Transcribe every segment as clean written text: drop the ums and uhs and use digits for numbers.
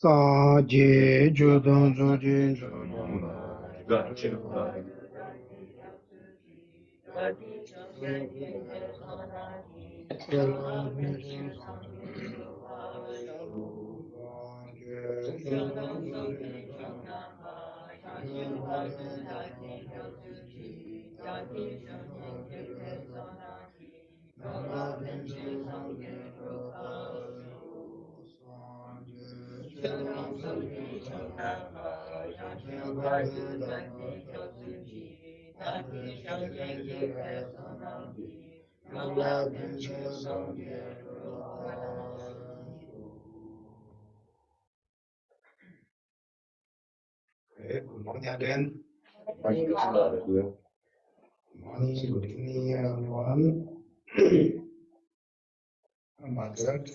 Sa je jodon jodin jodon Good morning again. Good morning, good evening, everyone. Margaret.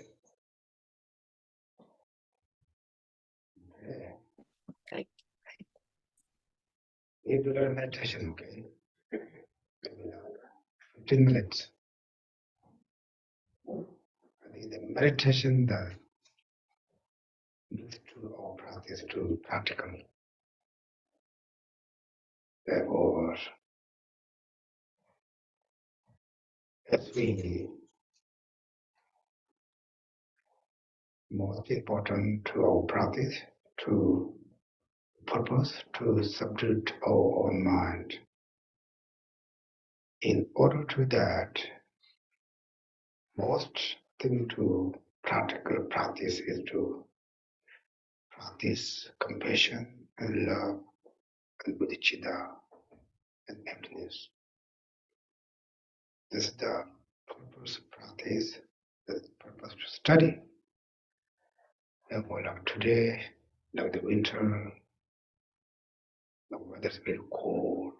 Okay. We do learn meditation, okay? 15 minutes. I think the meditation that needs to our practice to practical. Therefore, it's really most important to our practice, to purpose, to subdue our own mind. In order to that, most thing to practical practice is to practice compassion and love and bodhicitta and emptiness. This is the purpose of practice, the purpose to study. Therefore, like today, like the winter, the weather is very cold.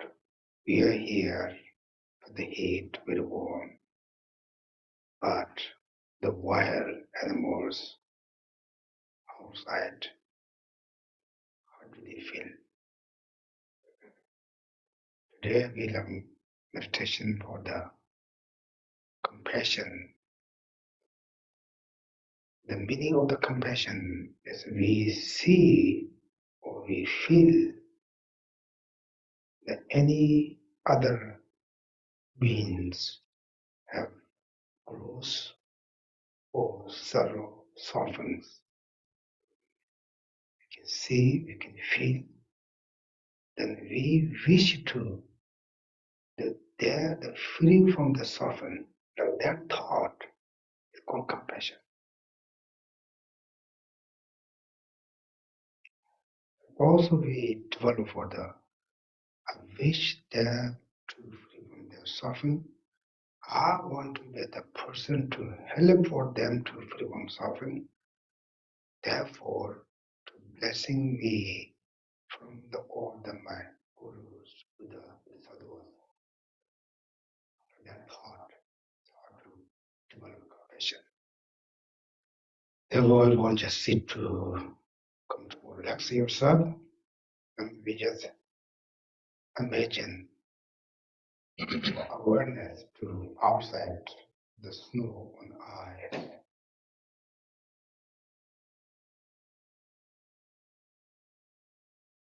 We are here for the heat, very warm. But the wild animals outside, how do they feel? Today we learn meditation for the compassion. The meaning of the compassion is we see or we feel that any other beings have growth or sorrow softens. We can see, we can feel, then we wish to the free from the suffering. That thought is called compassion. Also, we develop for the wish them to free from their suffering. I want to be the person to help for them to free from suffering. Therefore, to blessing me from all my gurus, Buddha, sadhus. That thought to develop compassion. Everyone won't just sit to come to relax yourself, and we just imagine awareness to outside the snow on ice.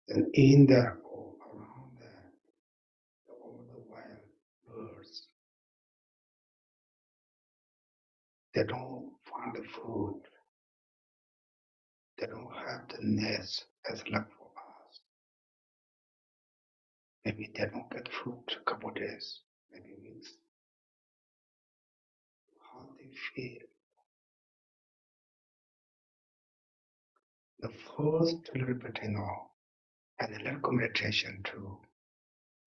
Then in there or around there, all the wild birds, they don't find the food. They don't have the nest as luck for us. Maybe they don't get food a couple of days, maybe weeks. How they feel. The first little bit, and a little meditation to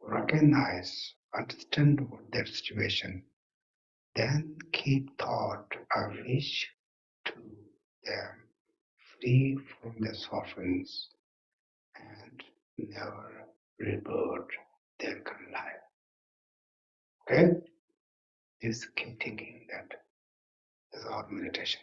recognize, understand their situation, then keep thought, I wish to them free from their sufferings and never rebirth their current life. Okay? Just keep thinking that is our meditation.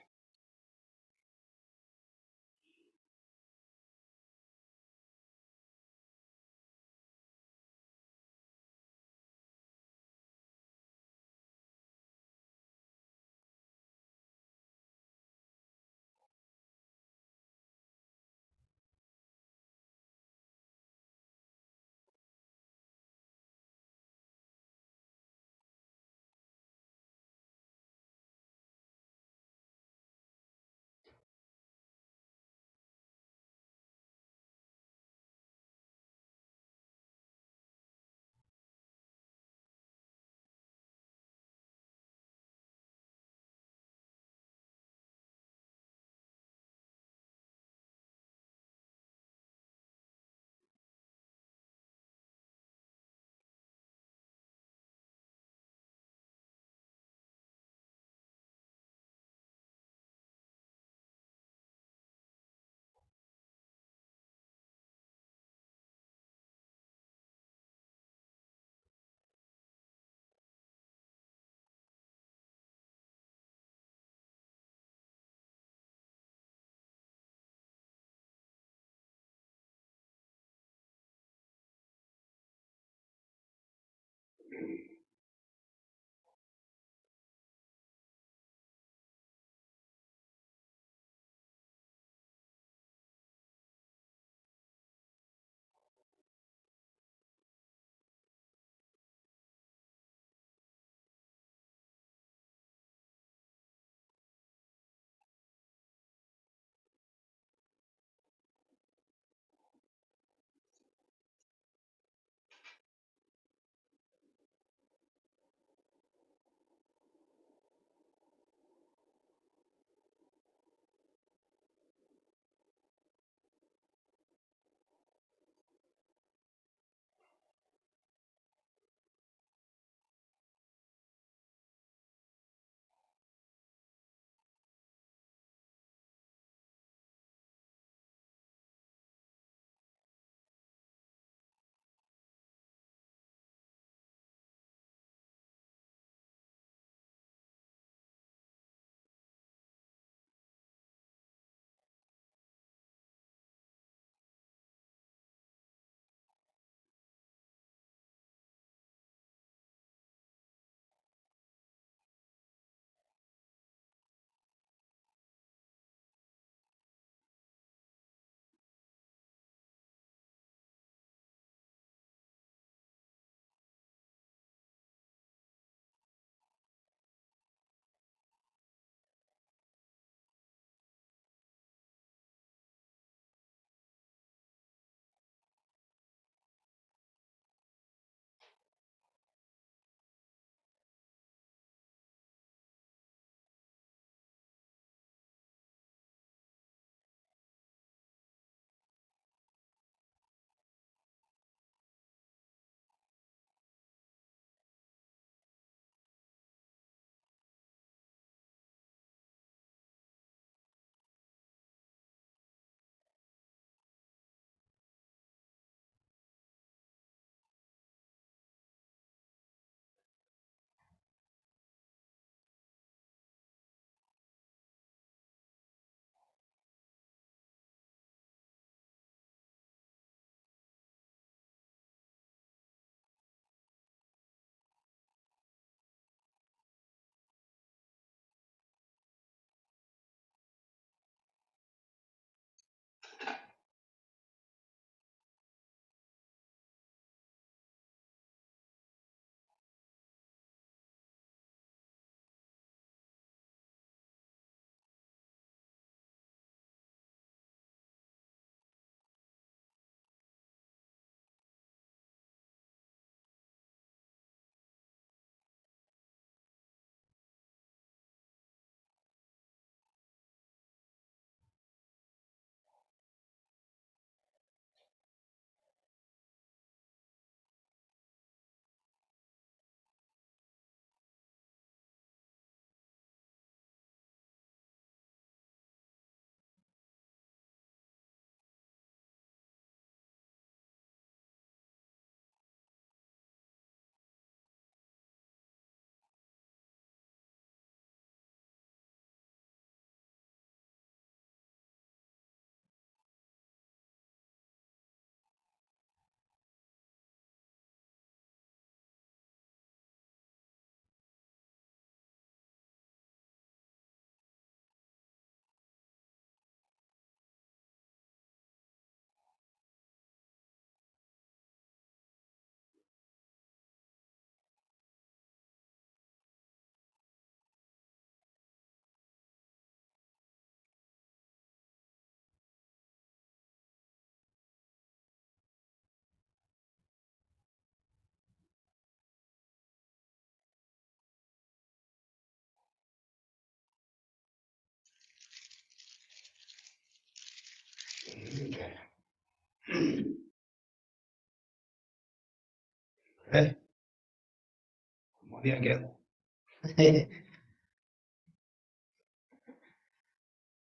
Me again.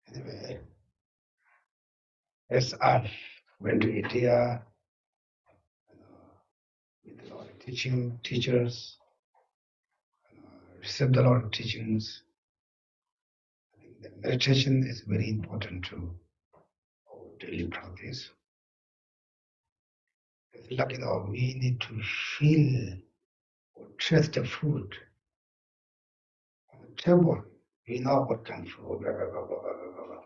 Anyway, as I went to India, with a lot of teachers, received a lot of teachings. I think that meditation is very important to our daily practice. It's like, we need to feel or taste the food on the table. We know what kind of food, blah, blah, blah, blah, blah, blah, blah.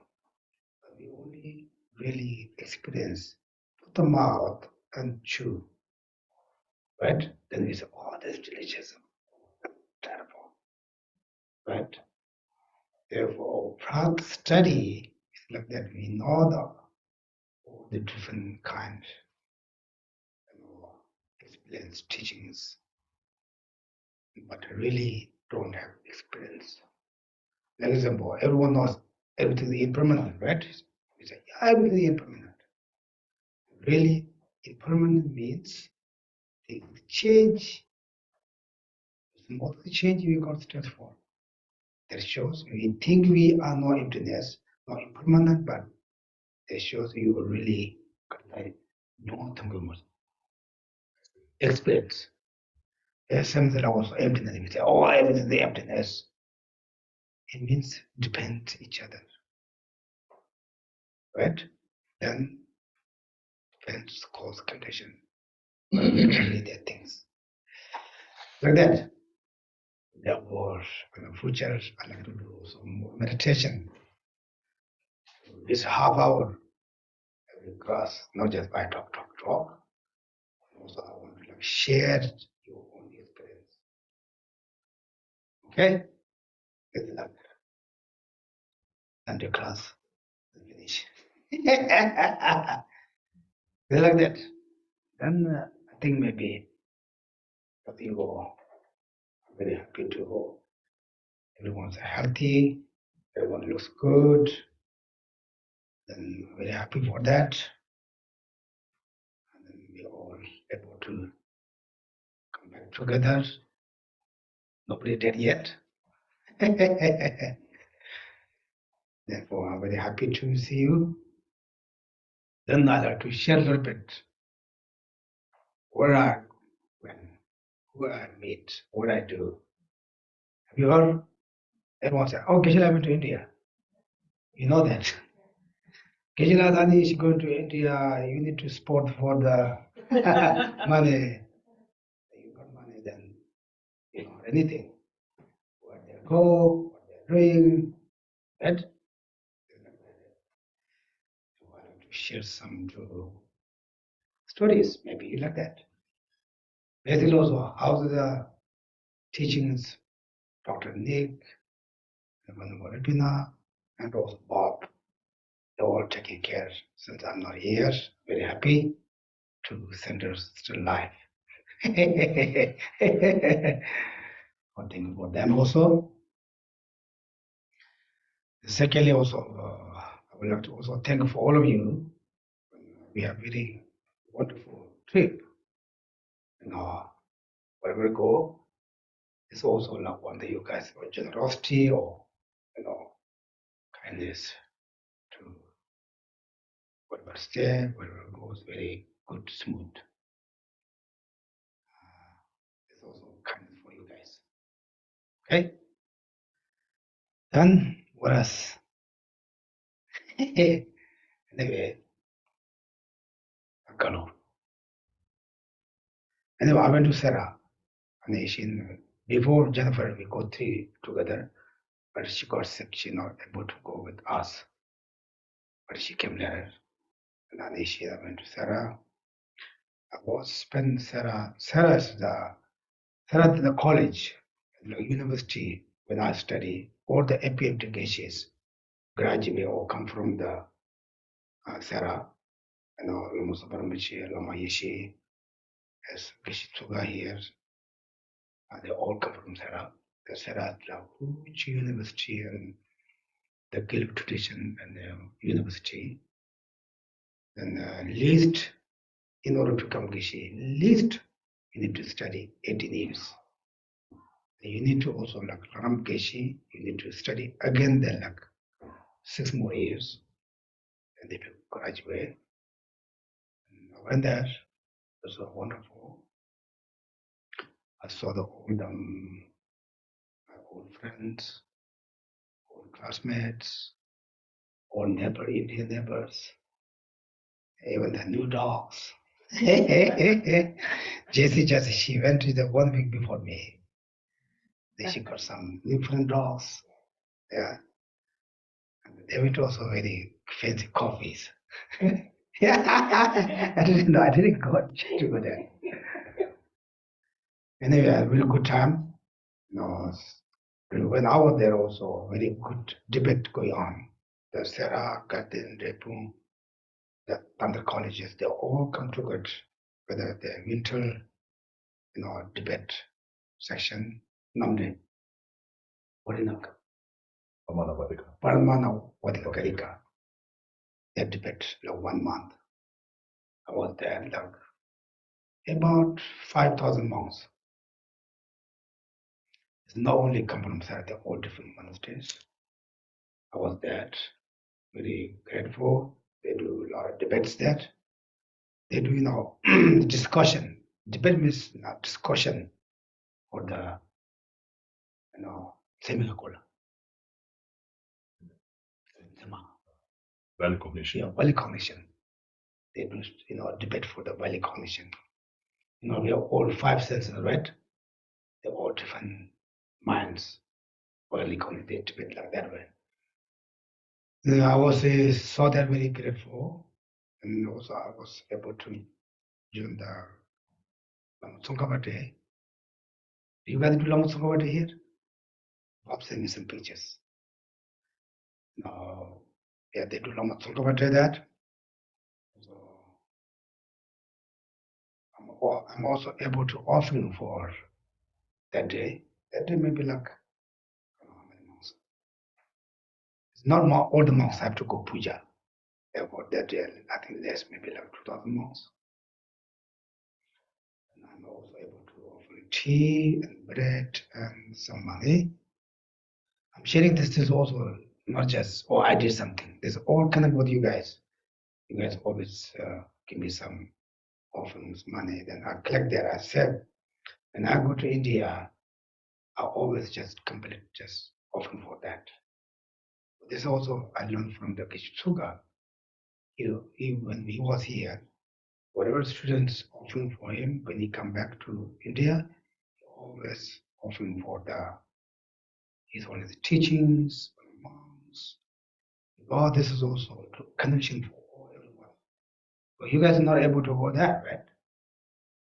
But we only really experience, put the mouth and chew, right? Then we say, oh, that's delicious, terrible, right? Therefore, practice study is like that. We know all the different kinds of experience teachings, but really don't have experience. For example, everyone knows everything is impermanent, right? We say, yeah, everything is impermanent. Really, impermanent means things change. What the change we got stress for. That shows we think we are no emptiness, no impermanent, but that shows you really no experience. There's something also emptiness. We say, oh, everything is emptiness. It means depend each other, right? Then depends cause condition. Really, there are things like that. Therefore, in the future, I like to do some more meditation. This half hour every class, not just by talk. Also, I want to share your own experience. Okay? Good luck. And the class will finish. Like that. Then I think maybe you are very happy to everyone's healthy, everyone looks good, then very happy for that. And then we are all able to come back together. Nobody dead yet. Therefore, I'm very happy to see you. Then I'd like to share a little bit where I went, who I meet, what I do. Have you heard? Everyone said, oh, Geshe went to India. You know that. Geshe Dani is going to India. You need to support for the money. You got money, then anything. Where they go, what they're doing, right? So I want to share some stories, maybe you like that. Basically also, how the teachings, Dr. Nick, Valentina, and also Bob, they're all taking care since I'm not here. Very happy to center still life. One thing about them also. Secondly, also, I would like to also thank for all of you. We have very wonderful trip. Wherever we go, it's also like one that you guys or generosity or kindness to wherever stay, wherever goes very good, smooth. It's also kindness for you guys. Okay? Then what else? Anyway, Kano. Anyway, I went to Sarah. And before Jennifer, we go three together, but she got sick. She's not able to go with us. But she came later. And then I went to Sarah. I was spent Sarah. Sarah is the college, the university when I study. All the APM Geshes graduate or come from the Sarah. Lama Sabaramachi, Lama Yeshi, as Geshe Tsuga here. They all come from Sarah. The Sarah is a huge university and the Gilb tradition and the university. Then least, in order to become Geshe, least you need to study 18 years. You need to also like Ram Geshe, you need to study again then like 6 more years, and then you graduate. And when that was so wonderful. I saw the my old friends, old classmates, old neighbor, Indian neighbors, even the new dogs. Jessie, she went to the 1 week before me. Then she got some different dogs. Yeah. And they went also very fancy coffees. Yeah. I didn't know. I didn't go to go there. Anyway, I had a really good time. No, when I was there also, very good debate going on. The Sarah, Gatin, Repung, the other colleges, they all come together, whether the winter, debate section, Namde, Warinaka, Paramana Wadikakarika. They debate like 1 month. I was there, like about 5,000 monks. It's not only come from Sarah, they're all different monasteries. I was there, very grateful. They do a lot of debates there. They do, discussion. Debate means not discussion for the, semi-Kurukulla. Value cognition. Yeah, value cognition. They do, debate for the value cognition. We have all 5 senses, right? They're all different minds. Value cognition, they debate like that way. I was saw that very grateful, and also I was able to join the Lamutsungkabate. You guys do Lamutsungkabate here? Bob sent me some pictures. Yeah, they do Lamutsungkabate that. So I'm also able to offering for that day. That day maybe like, I don't know how many months. It's not more, all the monks have to go puja. About that day, I think there's maybe like 2,000 monks. And I'm also able to offer tea and bread and some money. I'm sharing this is also not just, oh, I did something. There's all kind of with you guys. You guys always give me some offerings, money. Then I collect that. I said, when I go to India, I always just complete just offering for that. This also I learned from the Geshe. When he was here, whatever students offering for him, when he come back to India, he always offering for his teachings, monks. Oh, this is also a connection for everyone. But you guys are not able to go there, right?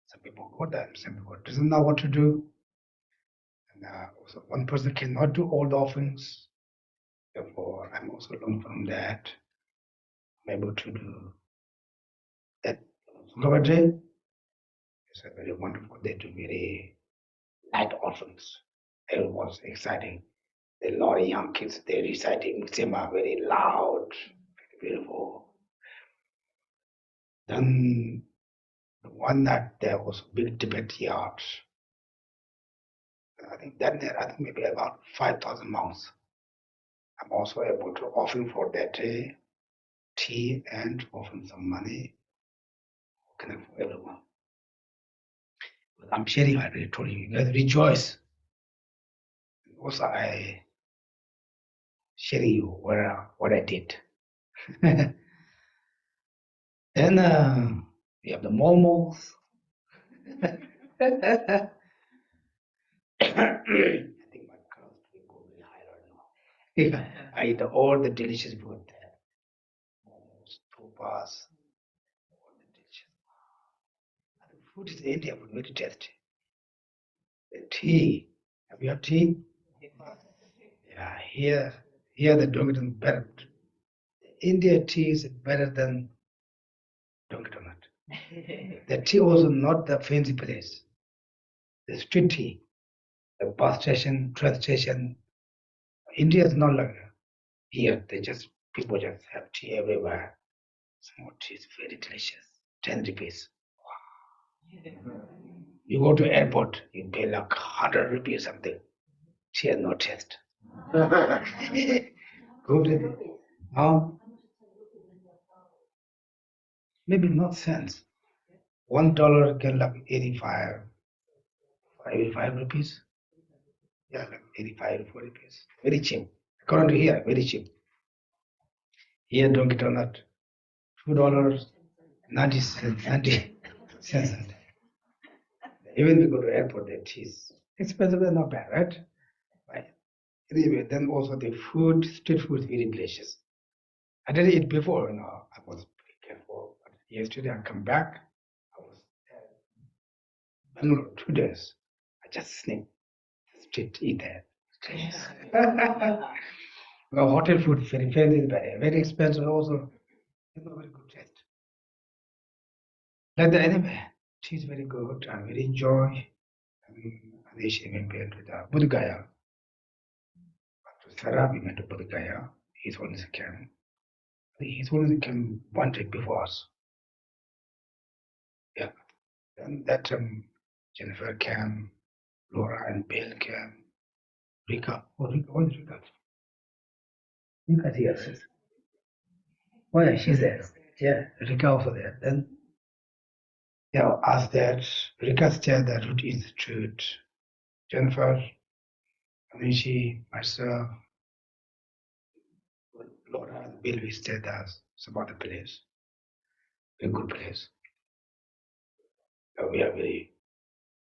Some people go there, some people doesn't know what to do. And also one person cannot do all the offerings. Therefore, I'm also learning from that. I'm able to do that. Lower day is a very wonderful day to very light offerings. Everyone's exciting. A lot of young kids, they're reciting Sema very loud, very beautiful. Then the one that there was a big debate yard. I think maybe about 5,000 monks. I'm also able to offer for that tea and offer some money kind of for everyone. But I'm sharing, I already told you, you guys rejoice. Also, I share you what I did. Then we have the momos. I think my girls will go really high right now. I eat all the delicious food there. Momos, tupas, all the delicious. The food is India food, very tasty. The tea. Have you had tea? Yeah, here the donut better. India tea is better than Dunkin' Donut. The tea also not the fancy place. The street tea, the bus station, train station. India is not like here. People just have tea everywhere. Small tea is very delicious. 10 rupees. You go to airport, you pay like 100 rupees something. She has no taste. Go to the, maybe not cents. $1 can like 85 rupees. Yeah, like 85 to 40 rupees. Very cheap. According to here, very cheap. Here, don't get on that. $2.90, 90 cents. Even if you go to airport, the cheese expensive and not bad, right? Right. Anyway, then also the food, street food is very delicious. I didn't eat before, I was pretty careful. But yesterday I come back, I was Bangalore 2 days. I just sneak street eat there. Well, hotel food very fancy, very expensive also. Very good taste. Like that anyway, she's very good. I very enjoy. And she went to the Buddha Gaya. To Sarah, we went to Buddha Gaya. He's always came. He's always came one day before us. Yeah. Then that Jennifer came, Laura and Bill came, Rika. Oh, Rika, what is Rika? Rika's here, sis. Oh, yeah, she's there. Yeah, Rika also there. Then, yeah, as that, Rika stayed at Root Institute, Jennifer, Anishi, myself, Laura, and Bill, we stayed at some other place. A good place. We are very,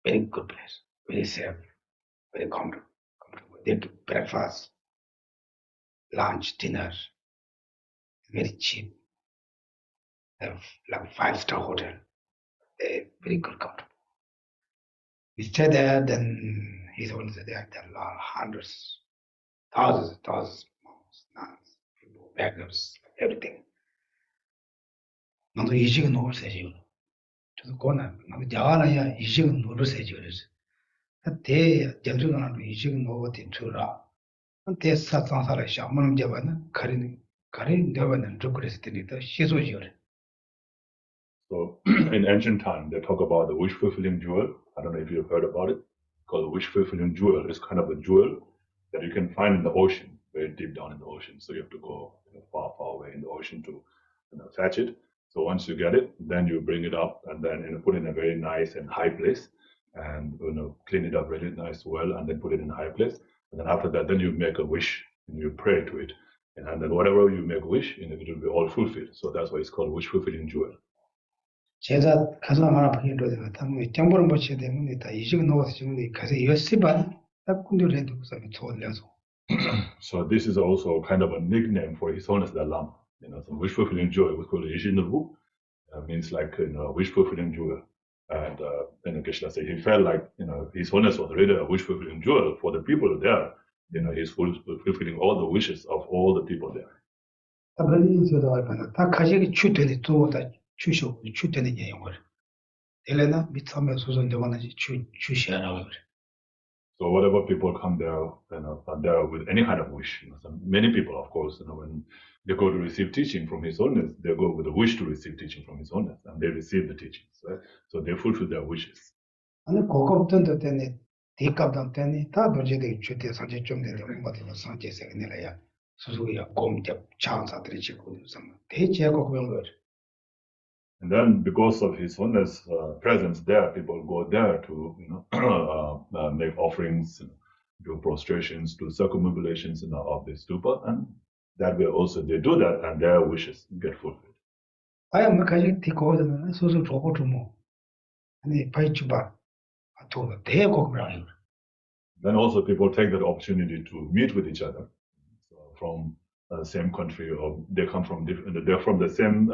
very good place. Very safe, very comfortable. They do breakfast, lunch, dinner, very cheap. They have like 5-star hotel. Very good comfortable. We stay there, then he's always there. There are hundreds, thousands, monks, nuns, people, beggars, everything. 나도 이식은 놓을 세지요. 저도 고나 나도 자가나야 이식은 놓을 세지요. 대 전주가나도 이식은 놓을 때 주라. 대 사상사를 샤문을 잡아는 가린 되어는 좀 그랬을 때니까 시소지요. So in ancient time, they talk about the wish-fulfilling jewel. I don't know if you've heard about it. Called the wish-fulfilling jewel. It's kind of a jewel that you can find in the ocean, very deep down in the ocean. So you have to go far, far away in the ocean to fetch it. So once you get it, then you bring it up and then put it in a very nice and high place, and clean it up really nice, well, and then put it in a high place. And then after that, then you make a wish and you pray to it, and then whatever you make a wish, it will be all fulfilled. So that's why it's called wish-fulfilling jewel. 제가 가서 하나 보기로 되면 당연히 정보를 못 쳐야 되면 다 이식은 놓아서 지금 가서 열심히 딱 군대를 해두고 돌려서. So this is also kind of a nickname for His Holiness the Lama. So wish-fulfilling jewel, we call it Yishinelu, means like wish-fulfilling jewel. And Geshe said he felt like His Holiness was really a wish-fulfilling jewel for the people there. He's fulfilling all the wishes of all the people there. 다 가지고 주되는 또다 주셔 주되는 내용을. 엘레나 미참에 소선되거나 주시하라고 그래. So whatever people come there, are there with any kind of wish. So many people, of course, when they go to receive teaching from His Holiness, they go with a wish to receive teaching from His Holiness, and they receive the teachings. Right? So they fulfill their wishes. 아니 고급던도 때문에 대값당 때문에 다 도저히 주대 사실 좀 되는 것 같아서 상제세 내려야 수수야 공적 장사들이 지고 대제고 그런 거. And then, because of His Holiness' presence there, people go there to, make offerings, do prostrations, do circumambulations of the stupa, and that way also they do that, and their wishes get fulfilled. 아야 뭐 가지 디고는 소소 조고 좀 아니 파이주바 또 대고그라니. Then also people take that opportunity to meet with each other, from the same country, or they come from different. They're from the same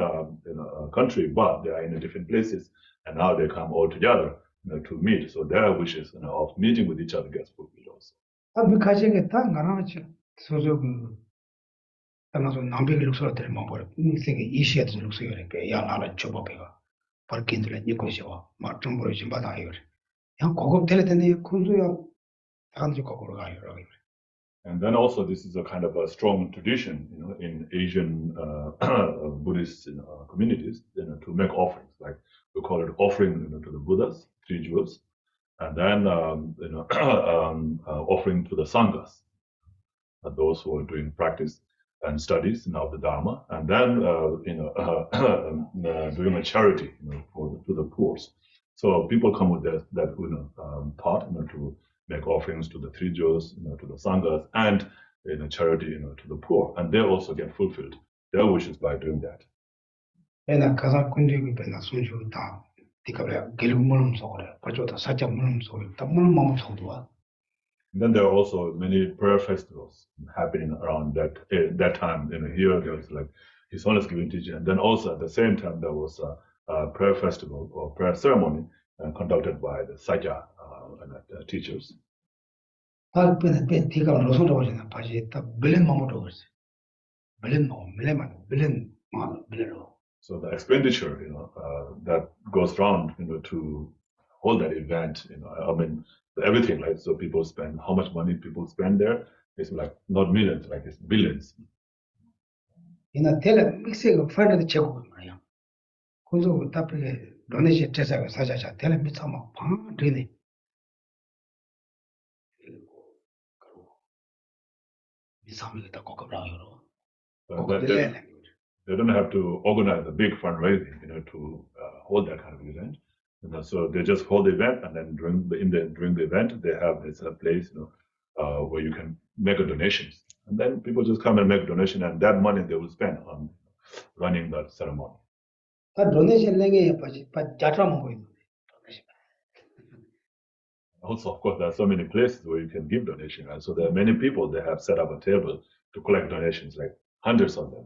country, but they are in different places, and now they come all together to meet. So their wishes of meeting with each other gets fulfilled also. 아뭐 가지겠다 나라지 소소 아마도 남백을 룩서들 먹어. 인생의 이시에도 룩서요니까 야나라 줘봐가. 벌긴들 이거시와 맞좀 버리지 마다요. 그냥 고급 될때는 군수야 다간지 고급으로 가요. And then also this is a kind of a strong tradition, in Asian Buddhist communities, to make offerings. Like we call it offering to the Buddhas, 3 jewels, and then offering to the sanghas, those who are doing practice and studies of the Dharma, and then doing a charity, to the poor. So people come with that thought, to make offerings to the three jewels, to the sanghas, and charity, to the poor, and they also get fulfilled their wishes by doing that. And 가사 군대기 배나 순주다. 디가래 길고 물음 속으로 가져다 사자 물음 속으로 다 물음 마음 속으로. Then there are also many prayer festivals happening around that time. Here there was like His Holiness giving teaching, and then also at the same time there was a prayer festival or prayer ceremony conducted by the Sajja teachers. 다 배는 디가 로선으로 오잖아. 바지 다 빌린 마음으로 그랬어. 빌린 마음, 빌린 마음, 빌린으로. So the expenditure, that goes round, to hold that event, I mean, everything, right? So people spend, how much money people spend there, it's like not millions, like it's billions. 이나 텔레 믹스가 파르드 제고 말이야. 그래서 답게 로네시 제사가 사자자 텔레 미쳐 막 방드네. 미사미가 다 고급라요. They don't have to organize a big fundraising, to hold that kind of event. So they just hold the event, and then during the event, they have this place, where you can make a donations, and then people just come and make a donation, and that money they will spend on running that ceremony. 다 도네이션 랭에 자tra 먹고 있는데. Also, of course, there are so many places where you can give donation, and so there are many people that have set up a table to collect donations, like hundreds of them.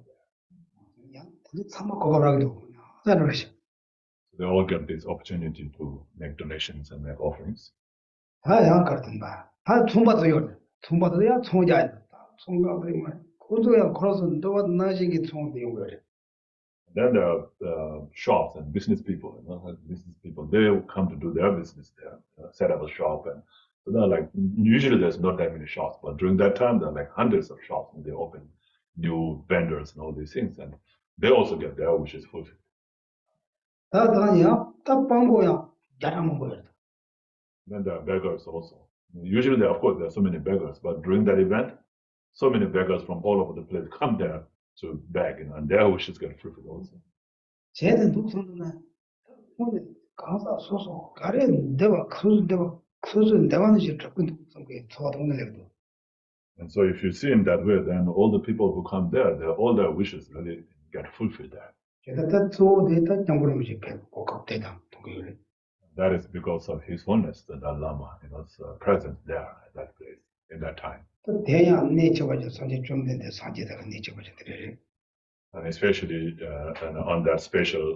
They all get this opportunity to make donations and make offerings. Then there are shops and business people. They come to do their business there, set up a shop, and so they're like, usually there's not that many shops, but during that time there are like hundreds of shops, and they open new vendors and all these things, and they also get their wishes fulfilled. Then there are beggars also. Usually, of course, there are so many beggars, but during that event, so many beggars from all over the place come there to beg, and their wishes get fulfilled also. And so if you see in that way, then all the people who come there, all their wishes really get fulfilled there. That is because of His Holiness, the Dalai Lama, was present there at that place, in that time. And especially on that special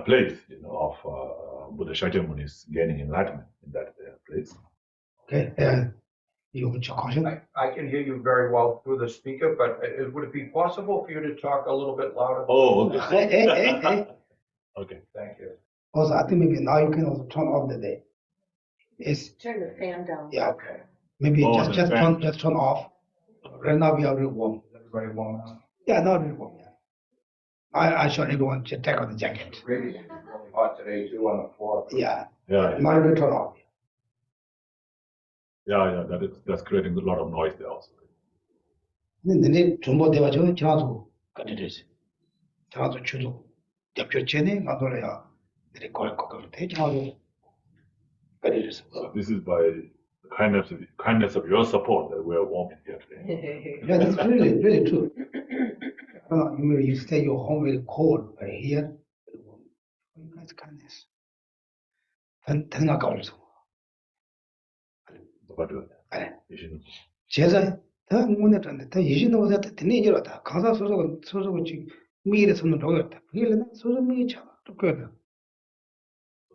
place, of Buddha Shakyamuni's gaining enlightenment in that place. Okay. You have a question? I can hear you very well through the speaker, but would it be possible for you to talk a little bit louder? Oh, okay. Okay. Thank you. Also, I think maybe now you can also turn off the day. Turn the fan down. Yeah. Okay. Maybe Oh, just turn off. Right now we are real warm. Everybody warm now? Yeah, not real warm. Yeah. I show everyone to take out the jacket. It's really hot today too on the floor. Yeah. Yeah. Now you can turn off. Yeah. That's creating a lot of noise there also. 근데 정보 대화죠. 지나서 까지듯이. 지나서 주도 대표 전에 가더라야 이렇게 걸고 대지나서 까지듯이. So this is by the kindness of your support that we are warm in here today. Yeah, that's really true. You stay your home very cold, but here, you guys kindness. 더 가까워서. 제자 더 문제인데 더 이신도 오다 되네 이러다 강사 소속은 지금 미래 선을 놓였다. 그게는 소속 미래 차 똑같아.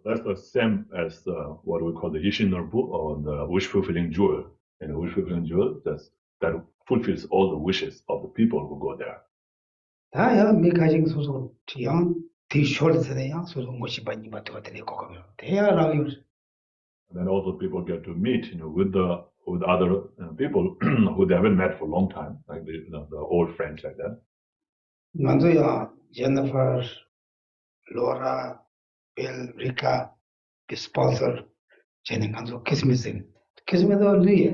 That's the same as what we call the Yishin Norbu, or the wish fulfilling jewel. And the wish fulfilling jewel that fulfills all the wishes of the people who go there. 다야 미가진 소속 지양 디쇼르스네야 소속 못이 받니 받고 되네 거기면 대야라고. And then also people get to meet, with other people who they haven't met for a long time, like the old friends like that. 먼저야 Jennifer, Laura, Bill, Rika, the sponsor, 쟤는 가서 크리스마스 크리스마스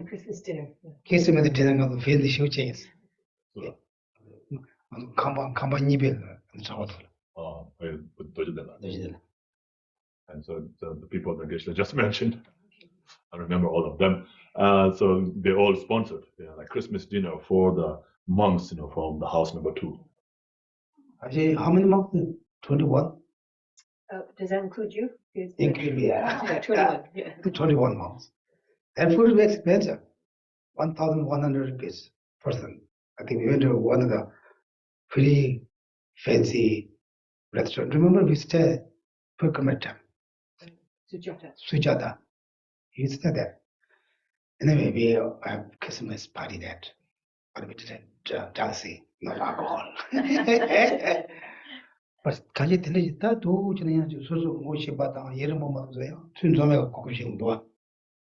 Christmas dinner. 크리스마스 되는 가서 페이드 쇼 체스. 간반 입에 저거도. And so the people that Geshe just mentioned, I remember all of them. So they all sponsored, like Christmas dinner for the monks, from the house number 2. Actually, how many months? 21. Does that include you? Include, yeah. 21. Yeah. 21 months. And food is expensive. 1,100 rupees person. I think we went to one of the pretty fancy restaurant. Remember we stayed Purkamata, Sujata. You stayed there. Anyway, we have Christmas party that. But we did jealousy, not alcohol. But Geshe Tenley 도 저는 소소 모시 바다 예를 못 먹어요. 순조매가 고급식 도와.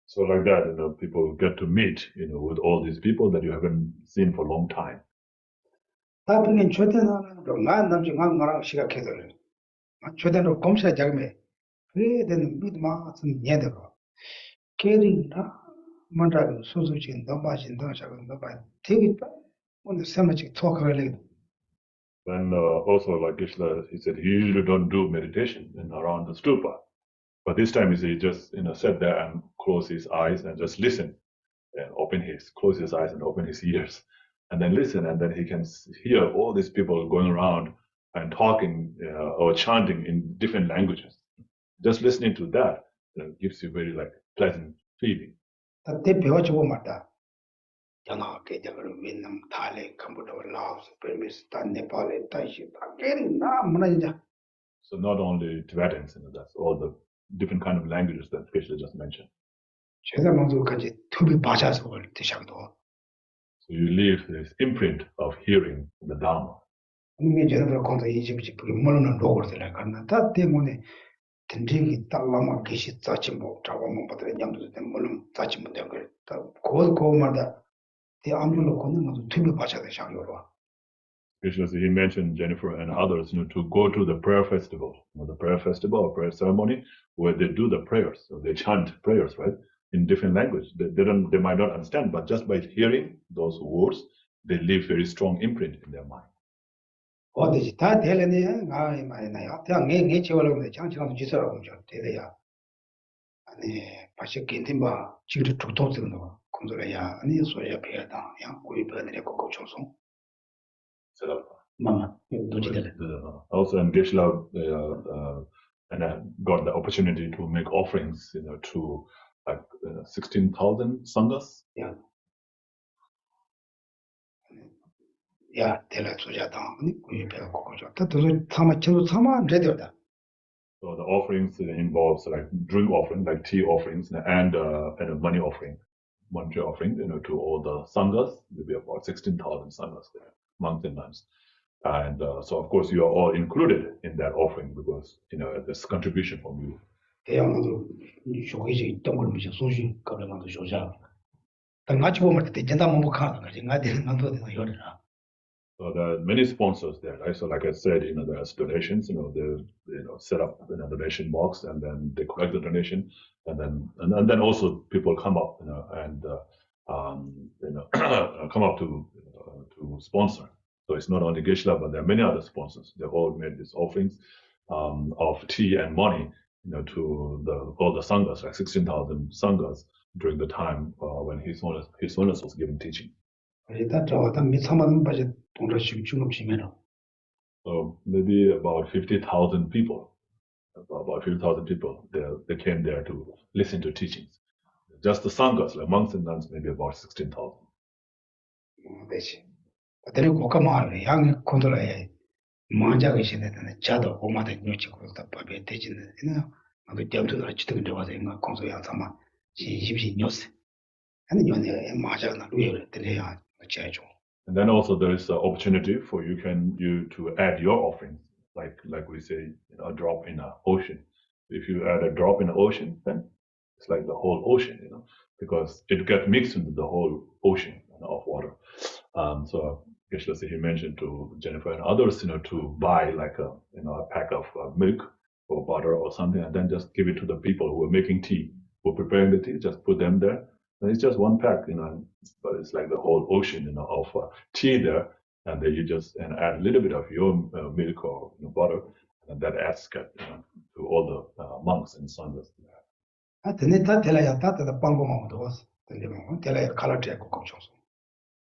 So like that, people get to meet, with all these people that you haven't seen for a long time. 나중에 최대한 난 남중 한가랑 시각해서 최대한 검사 작업에 그래 되는 믿마 좀 얘들어. 게리나 만다고 소소진 넘바진 넘자고 넘바 되게 오늘 세마치 토크를 Then also, like Geshe, he said, he usually don't do meditation around the stupa. But this time, he just sat there and close his eyes and just listen, and close his eyes and open his ears, and then listen, and then he can hear all these people going around and talking or chanting in different languages. Just listening to that gives you very pleasant feeling. 그때 배워주고 말다. 영어계 저걸 베트남, 타일랜드, 캄보디아, 라오스, 베르미스, 네팔, 타이시, 나 문화냐. So not only Tibetans, that's all the different kind of languages that Geshe just mentioned. 최대한만큼까지 투비 바샤석을 드셔도. So you leave this imprint of hearing the Dharma. 이게 저들 공도 이집지 그게 물론 로고를 가나 다 때문에 된쟁이 달라마 계시 짜침보 잡아먹 받을 양도 된 물론 짜침보 된 걸. 고마다 대 암줄로 걷는 것도 투비 바샤대 샤요로. He mentioned Jennifer and others, to go to the prayer festival, the prayer festival or prayer ceremony where they do the prayers. So they chant prayers, right, in different language. They might not understand, but just by hearing those words, they leave very strong imprint in their mind. 어디지 다 되려네. 아, 말이나요. 그냥 내 지원을 장치가도 지서라고 좀 되려야. 아니, 바시 긴팀바 지금 툭툭 쓰는 거. 공소래야. 아니, 소리야 배다. 야, 우리 배들이 고급 청소. Set up. Mama, also in Geshe and I got the opportunity to make offerings, to 16,000 sanghas. Yeah. Yeah, 대략 소자다. 아니, 우리 배가 고급죠. 또 타마 제대로다. So the offerings involves drink offering, like tea offerings, and a money offering, monetary offering, to all the sanghas. There'll be about 16,000 sanghas there, monks and nuns. And so, of course, you are all included in that offering because, there's contribution from you. 대양도 쇼이지 있던 걸 무슨 소식 거래만도 쇼자. 같이 보면 그때 전담 못 가는 거지. 나한테는 안 도와서 이러나. So there are many sponsors there, right? So like I said, there's donations, they set up a donation box and then they collect the donation and then also people come up, and come up to sponsor. So it's not only Geshe, but there are many other sponsors. They all made these offerings of tea and money, to all the sanghas, like 16,000 sanghas during the time when His Holiness was giving teaching. So maybe about 50,000 people. They came there to listen to teachings. Just the sanghas, like monks and nuns, maybe about 16,000. And then also there is an opportunity for you to add your offerings, like we say, a drop in an ocean. If you add a drop in the ocean, then it's like the whole ocean, because it gets mixed into the whole ocean of water. So Geshe, he mentioned to Jennifer and others, to buy like a pack of milk or butter or something, and then just give it to the people who are making tea for preparing the tea, just put them there. And it's just one pack, but it's like the whole ocean, of tea there. And then you just add a little bit of your milk or butter, and that adds to all the monks and sanghas.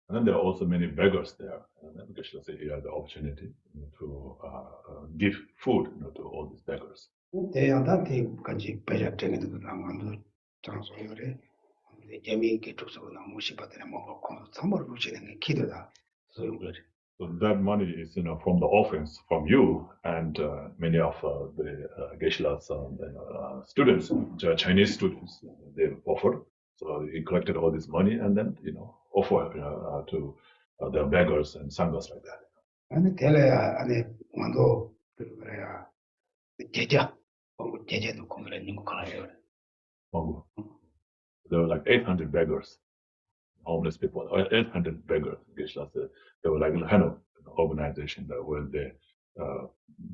And then there are also many beggars there. And Geshe said he had the opportunity to give food to all these beggars. So that money is from the offerings from you and many of the Geshe-la's students, Chinese students, they offered. So he collected all this money and then offered to the beggars and sanghas like that. And there were like 800 beggars, homeless people, 800 beggars. Geshe said they were like a kind of organization that where they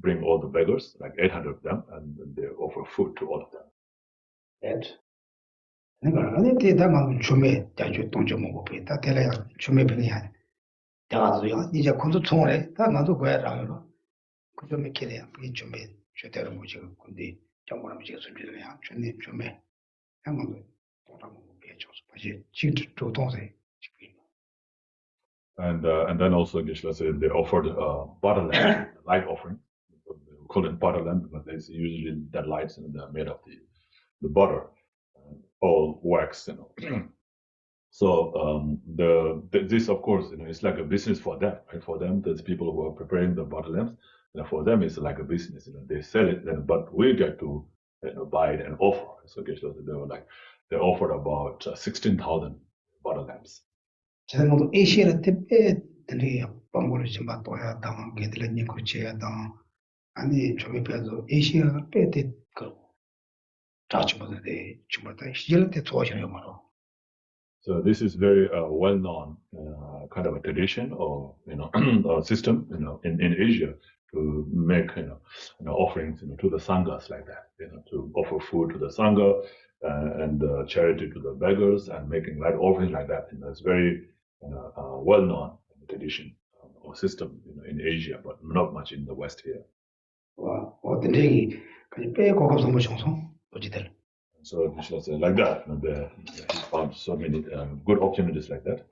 bring all the beggars, like 800 of them, and they offer food to all of them. And then also Geshe said they offered butter lamp, light offering. We call it butter lamp because it's usually that lights and they're made of the butter, all wax, So this, of course, it's like a business for them, right? For them, there's people who are preparing the butter lamps. For them, it's like a business. They sell it, but we get to buy it and offer. So they offered about 16,000 butter lamps. So this is very well-known kind of a tradition or a system in Asia to make offerings to the sanghas like that, to offer food to the sangha and charity to the beggars and making light offerings like that. It's very well-known tradition or system in Asia, but not much in the West here. So like that, he found so many good opportunities like that.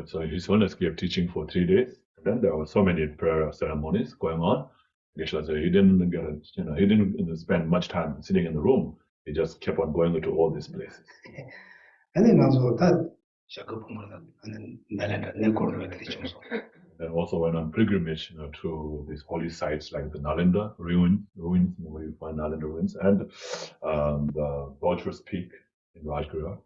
So His Holiness gave teaching for 3 days. And then there were so many prayer ceremonies going on. Geshe said he didn't he didn't spend much time sitting in the room. He just kept on going to all these places. And then also that. And also went on pilgrimage to these holy sites like the Nalanda ruins where you find Nalanda ruins, and the Vulture's Peak in Rajgriha.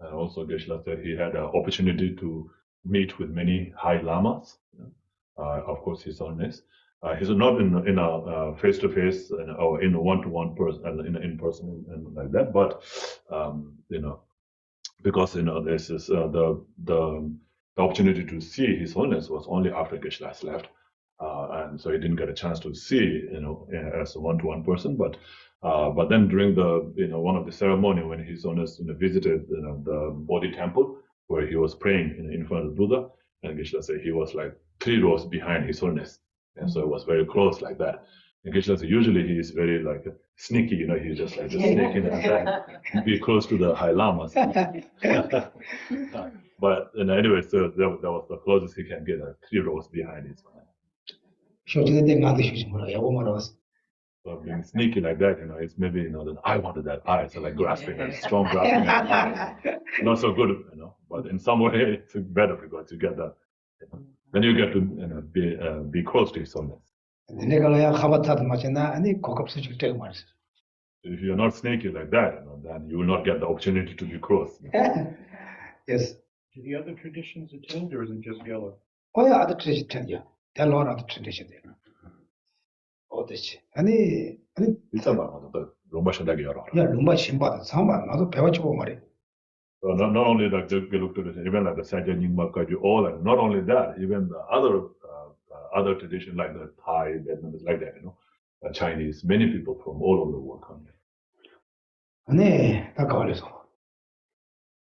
And also Geshe said he had an opportunity to meet with many high lamas. Of course, His Holiness. He's not in a face-to-face or in a one-to-one person, in person and like that. But because this is the opportunity to see His Holiness was only after Geshe left, and so he didn't get a chance to see as a one-to-one person. But then during the one of the ceremony when His Holiness visited the Bodhi temple where he was praying in front of the Buddha, and Geshe said he was like 3 rows behind His Holiness, and so it was very close like that. And Geshe said usually he is very like sneaky, he's just like sneaking and be close to the high lamas. But anyway, so that was the closest he can get, 3 rows behind his man. So being sneaky like that, it's maybe that I wanted that eye, so like grasping, strong grasping, not so good, but but in some way it's better because you get that. Then you get to be close to His soulness. 내가 그냥 가봤다도 마찬가지나 아니 고급 수직 되고 말이야. If you're not sneaky like that, then you will not get the opportunity to be close. Yes. Do the other traditions attend, or is it just Geshe? Oh yeah, other tradition, yeah. There are a lot of other tradition there. 어디지? 아니 있잖아, 롬바 신다기 열어. 야 룸바 신바다 상반 나도 배워주고 말이야. So not only like the Geluk tradition, even like the Sajja Nyingma Kaju, all that. Not only that, even the other tradition like the Thai, Vietnamese, like that, Chinese, many people from all over the world come here. 아니 나 가을에서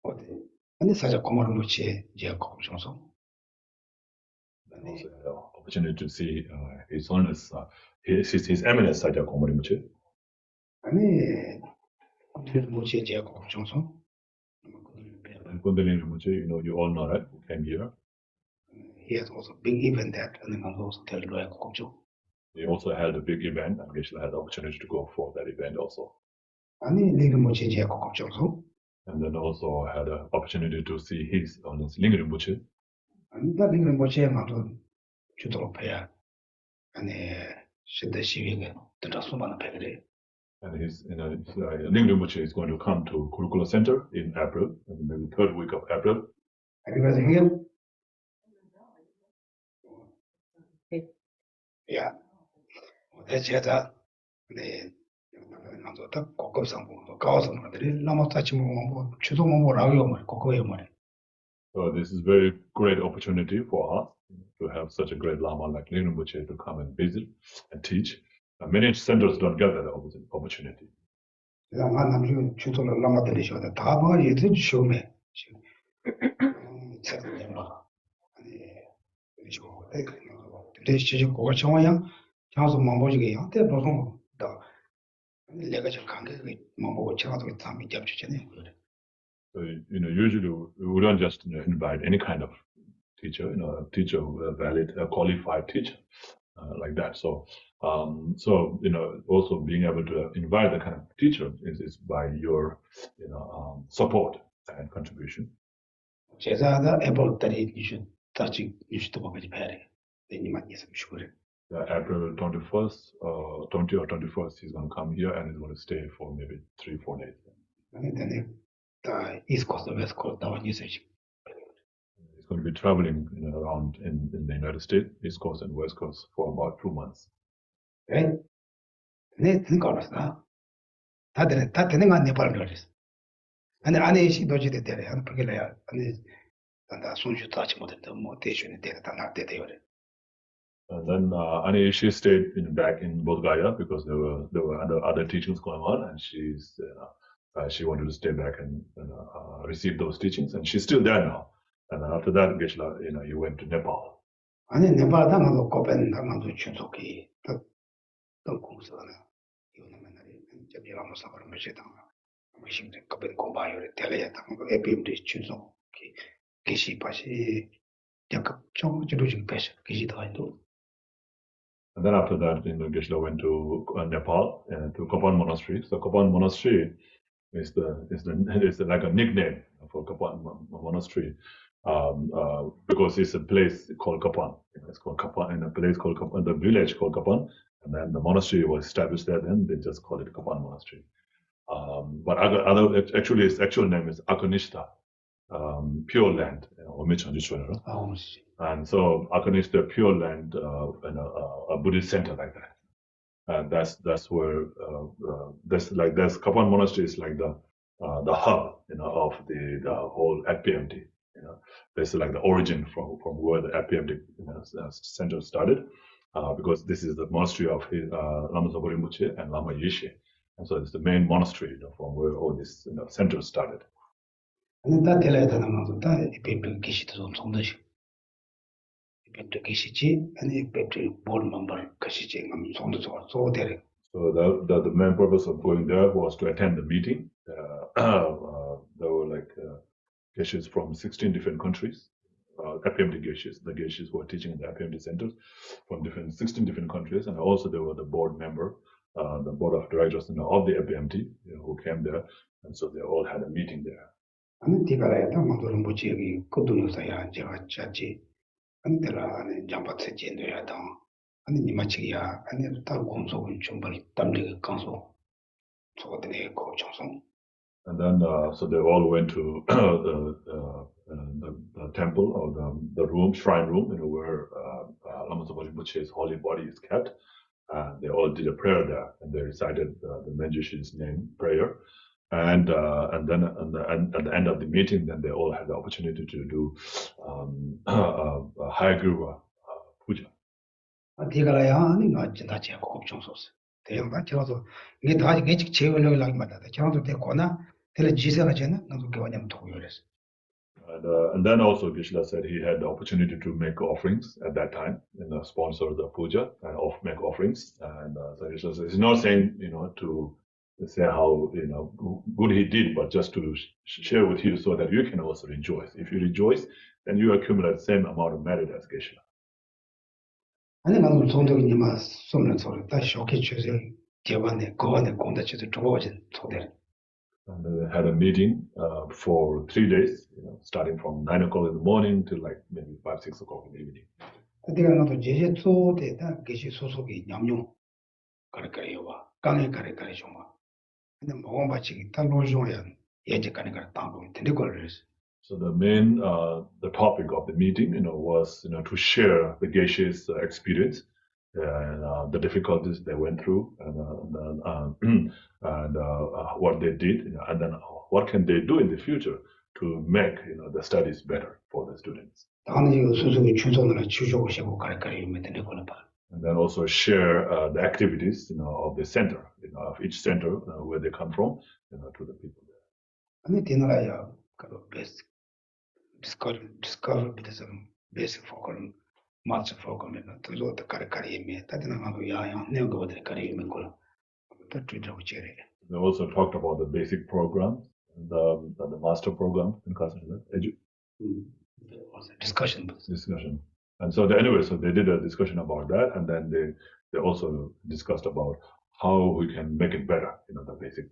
어디 아니 사자 고마를 놓지 이제 걱정서. Also had the opportunity to see His Holiness, his Eminence Sajja Komari Muche. 아니 그 놓지 이제 걱정서. And Kundalini Muche, you all know, right? Who came here. He has also big event that and also tell Loya 걱정. He also held a big event, and Geshe had the opportunity to go for that event also. 아니 내가 뭐지 이제 걱정서. And then also had an opportunity to see His Holiness Lingri Muche. 아니 나 내가 뭐지 나도 주도록 해야 아니 신대 시위가 들어서 많은 배그래. And his Lingri Muche is going to come to Kurukulla Center in April, maybe the 3rd week of April. Have you guys here? Yeah. 제가 네 나도 딱 고급 상품도 가서 말들이 너무 같이 뭐 주도 뭐라고요 말 고급이요 말. So this is very great opportunity for us to have such a great Lama like Lingri Muche to come and visit and teach. And many centers don't get that opportunity. 나 남주 주도를 너무 들으셔도 다 뭐 얘들 시험에 지금 찾는 아니 그리고 대시지 고가 정화야 장소 망보지게 한테 보통 다 내가 좀 관계가 망보고 제가도 담이 잡주잖아요. So usually we don't just invite any kind of teacher, a teacher who a valid, qualified teacher like that. So also being able to invite the kind of teacher is by your support and contribution. 제자가 에볼들이 you should talk about it. Then you might get some sugar. April 21st, 20 or 21st, he's going to come here and he's going to stay for maybe 3-4 days. And then the East Coast, the West Coast, that usage. He's going to be traveling around in the United States, East Coast and West Coast for about 2 months. Right? 네, think of that. 다 되는 거 아니야, 바로 그랬어. 아니, 안에 시 도지대 때래. 안 그래야. 아니, 나 손주 따지 못했다. 뭐 대신에 내가 다 나한테 돼요. And then she stayed back in Bodh Gaya because there were other teachings going on, and she wanted to stay back and receive those teachings, and she's still there now. And after that, Geshe, you went to Nepal. 아니, 네팔 당도 고벤 당도 준속이 또 공부하는 이거는 맨날 이제 비라모 사고를 메시다. 무슨 고벤 공부하여 telaya 당도 에피엠디 준속 계시 바시 약간 좀 지루진 패션 계시도 아니도. And then after that, Geshe went to Nepal to Kapan Monastery. So Kapan Monastery is like a nickname for Kapan Monastery because it's a place called Kapan. It's called Kapan in a place called Kapan, the village called Kapan, and then the monastery was established there. Then they just called it Kapan Monastery. But actually, its actual name is Akanishta, Pure Land. And so Akanishta, Pure Land, a Buddhist center like that. And that's where that's Kapan Monastery is like the hub, of the whole FPMD. This is like the origin from where the FPMD center started, because this is the monastery of Lama Zopa Rinpoche and Lama Yeshe, and so it's the main monastery from where all this centers started. And that telaya 다 people 계시도 좀 som듯이. people 계시지 아니 people board member 계시지 좀 som듯이 소 되래. So the main purpose of going there was to attend the meeting. There were like Geshes from 16 different countries, FPMD Geshes, the Geshes who were teaching in the FPMD centers from 16 different countries, and also there were the board member, the board of directors of the FPMD who came there, and so they all had a meeting there. 아니 디가라야다 모두는 뭐지 그도요사야 제가 짜지 안데라 아니 잠바체 진도야다 아니 니마치야 아니 다 공소군 좀벌 담리가 강소 저거들의 고정성. And then, so they all went to the temple or the room, shrine room, where Lama Zopa Rinpoche's holy body is kept. They all did a prayer there, and they recited the Menjushi's name prayer. And then at the end of the meeting, then they all had the opportunity to do high guru puja. 디가라야 아니 나 진짜 제가 고정소스. 대형가 저도 이게 다 이게 제원력을 나기 말다. 저도 되거나 될 지세가 되는 나도 개원하면 도요래서. And then also Geshe said he had the opportunity to make offerings at that time and sponsor the puja and make offerings. And so Geshe says he's not saying to say how good he did, but just to share with you so that you can also rejoice. If you rejoice, then you accumulate the same amount of merit as Geshe. 아니 나도 성덕이니마 som는 소리 다 쇼케 주세요. 개원에 거원에 공다치도 좋아진 소대. And they had a meeting for 3 days, starting from 9 o'clock in the morning till like maybe 5, 6 o'clock in the evening. 내가 나도 제제 소대다 계시 소속이 냠용 가르가리와 강에 가르가리 좀 와. 근데 뭐가 마치 다 로종이야. 예제 가니까 땅도 되는 걸 So the main, the topic of the meeting, was to share the Geshe's experience and the difficulties they went through, and what they did, and then what can they do in the future to make the studies better for the students. 당연히 소속이 주소나 주소고시고 가르가리 면 되는 거는 봐. And then also share the activities, of the center, of each center where they come from, to the people there. 아니 되나라야 그 베스트 discover Buddhism basic focal master focal 면 또 가르가리 면 다들 나도 야야 내가 거들 가리 면 걸. 또 주저고 제래. They also talked about the basic program, the master program in discussion. And so anyway, so they did a discussion about that, and then they also discussed about how we can make it better, the basic,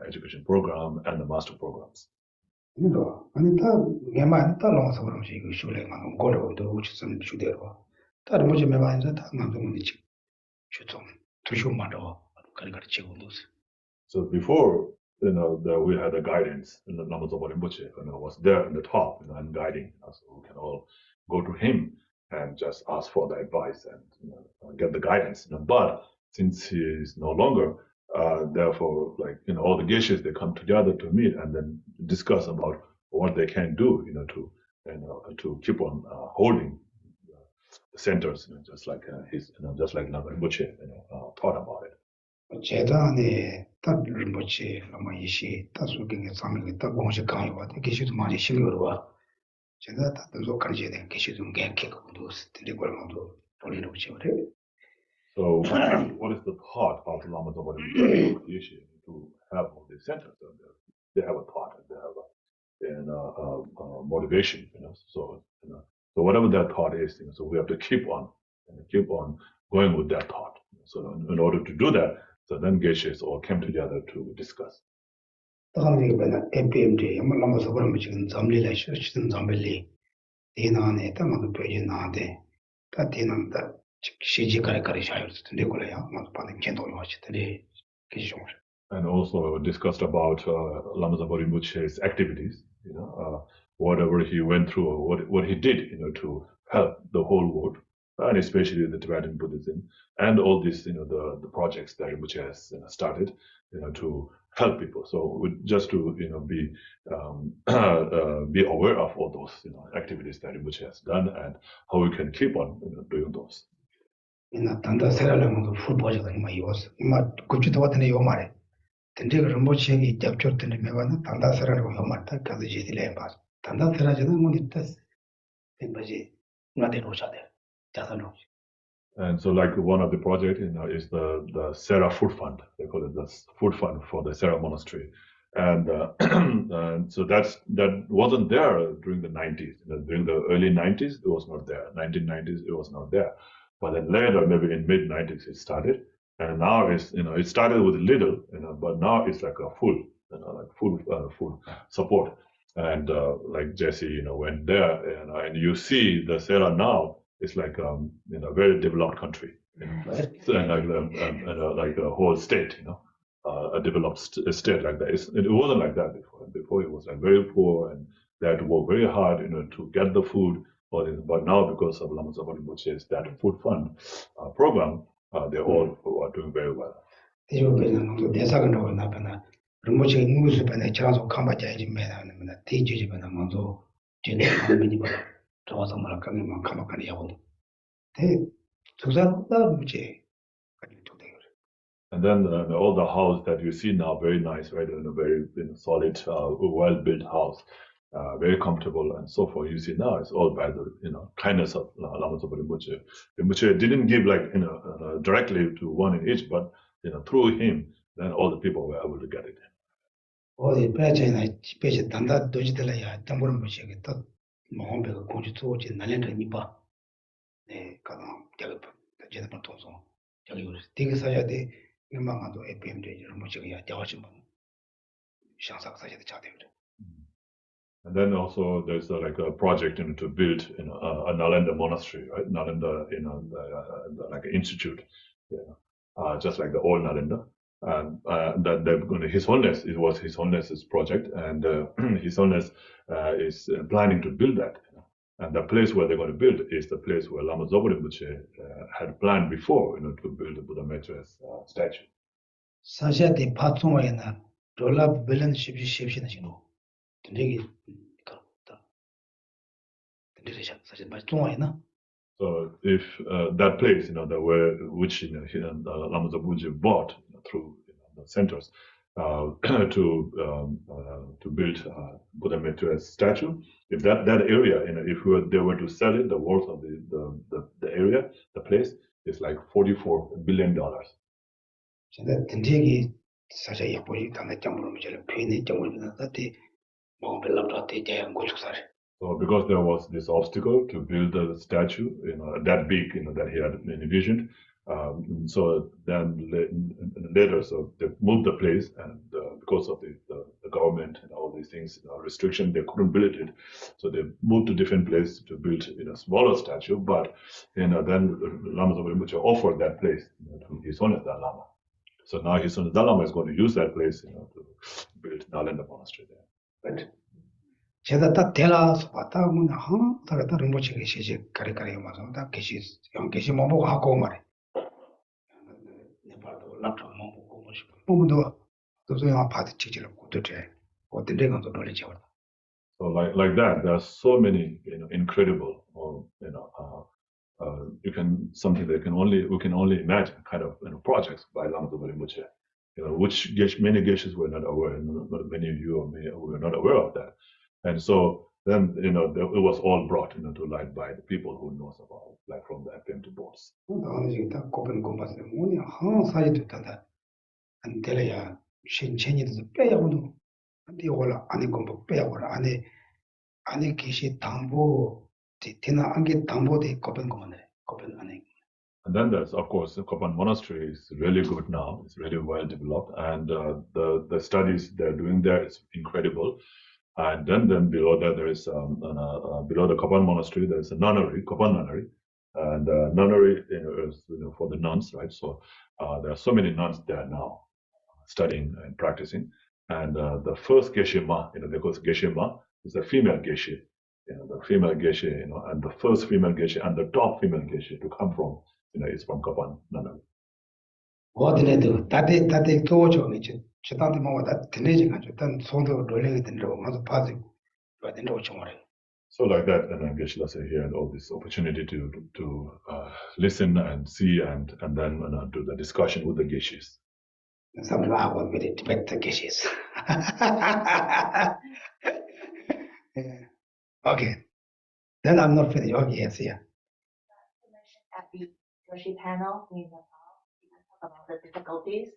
education program and the master programs. 아니 다 내만 따라와서 그러면서 이거 쇼랭만 고려도 우치선 주대로 다른 뭐지 매만서 다 남동은 지 주좀 두쇼만도 가르치고 놓으세요. So before, we had a guidance, and the Lama Zopa Rinpoche, was there in the top, and guiding us. So we can all go to him and just ask for the advice and get the guidance. But since he is no longer, therefore, like all the Geshes, they come together to meet and then discuss about what they can do, to keep on holding the centers, just like just like Lama Rinpoche, thought about it. 제단에 딱 림보치 아마 이시 다수경에 상명이 딱 공식 강요와 계시도 많이 신경을 와. 제가 다들 가르쳐야 돼. 계시도 갱케고도 스트리고 하고도 돌리는 거지 그래. So what is the thought of Lama Zopa Rinpoche to have all these centers? They have a thought and they have a motivation, So so whatever that thought is, so we have to keep on going with that thought. So in order to do that, so then Geshes all came together to discuss. 다음에 이번에 MPMD 아마서 그러면 지금 잠리라 시스템 잠벨리 대나네 땅도 되지 나한테 다 대난다 시지 가르가리 샤요 텐데 그래요. 뭐 반응 견도를 하시더니 계시 좀. And also discussed about Lama Zopa Rinpoche's activities, whatever he went through or what he did, to help the whole world, and especially the Tibetan Buddhism, and all these, the projects that Rinpoche has started, to help people. So just to, be aware of all those, activities that Rinpoche has done and how we can keep on, doing those. 나 단다 세라는 풀보자가 이마 이었어. 이마 급지도 왔더니 요 말에. 근데 그 림보치에게 잡혔더니 매번 단다 세라고 요 말다 가서 지들에 봐. 단다 세라지는 뭐 있다. 뭐지? 나대로 자대. 자산로. And so, like one of the project, is the Sera Food Fund. They call it the Food Fund for the Sera Monastery, and and so that wasn't there during the 90s. During the early 90s, it was not there. 1990s, it was not there. But then later, maybe in mid 90s, it started, and now it's it started with little, but now it's like a full, full support. And like Jesse, went there, and you see the Sera now, it's like a very developed country, so, and like a whole state, a developed state like that. It wasn't like that before. Before it was like very poor, and they had to work very hard, to get the food. But now, because of Lama Zopa Rinpoche's that food fund program, they all are doing very well. And then all the house that you see now, very nice, right? And a very solid, well-built house, very comfortable and so forth. You see now, it's all by the kindness of Lama Zopa Rinpoche. Rinpoche didn't give like directly to one in each, but through him, then all the people were able to get it. 어디 배제나 배제 단다 도지들이야 담보는 뭐지 또 뭐한배가 공주도 오지 날려는 봐. 네, 가방 제가 제가 통송 저기 우리 되게 사야 돼. 이만가도 FM도 뭐지야 대화신 분. 상상 사야도 자대요. And then also there's like a project to build a Nalanda monastery, right? Nalanda, like an institute, just like the old Nalanda. And that they're going to, His Holiness, it was His Holiness's project, and His Holiness is planning to build that. And the place where they're going to build is the place where Lama Zopa Rinpoche had planned before, to build the Buddha Maitreya's statue. 사실 대 파송에나 돌아 밸런 십시는 지노. 되게 그렇다. 근데 사실 파송에나 So if that place, which Lama Zopa Rinpoche bought through the centers to build Buddha Maitreya's statue, if that area, if they were to sell it, the worth of the area, the place is like $44 billion. 제가 된대기 사실 예쁘지 당에 장물을 저를 피네 장물을 나한테 뭐 별로 대한 고속사를. So because there was this obstacle to build the statue, that big, that he had envisioned, so then later, so they moved the place, and because of the government and all these things, restriction, they couldn't build it. So they moved to different place to build a smaller statue. But then Lama Zopa Rinpoche offered that place to His Holiness Dalai Lama. So now His Holiness Dalai Lama is going to use that place, to build Nalanda monastery there. Right. 제가 딱 대라서 왔다 보면 다른 rinpoche 계시지 가리가리 와서 다 계시 뭐 보고 하고 말해. 네발도 laptop 뭐 보고 뭐 싶어. 뭐도 도저히 파트 치지를 못해. 어떤 데가 또 놀래 줘. So like that, there are so many incredible, we can only imagine kind of projects by Lama Zopa Rinpoche, which many geshes were not aware, not many of you were not aware of that. And so then, it was all brought to light by the people who knows about it, like from the FM to boards. And then there's, of course, the Kopan Monastery is really good now. It's really well developed, and the studies they're doing there is incredible. And then below that, there is below the Kopan Monastery, there's a nunnery, Kopan Nunnery, and nunnery is for the nuns, right? So there are so many nuns there now, studying and practicing. And the first Geshe Ma, because Geshe Ma is a female Geshe, the female Geshe, and the first female Geshe and the top female Geshe to come from, is from Kopan Nunnery. So like that, and Geshe Lhasa here had all this opportunity to listen and see and then do the discussion with the Geshes. Some I will be depict the Geshes. Okay, then I'm not finished. Okay, yes, yeah. You mentioned at the Geshe panel in Nepal, you talk about the difficulties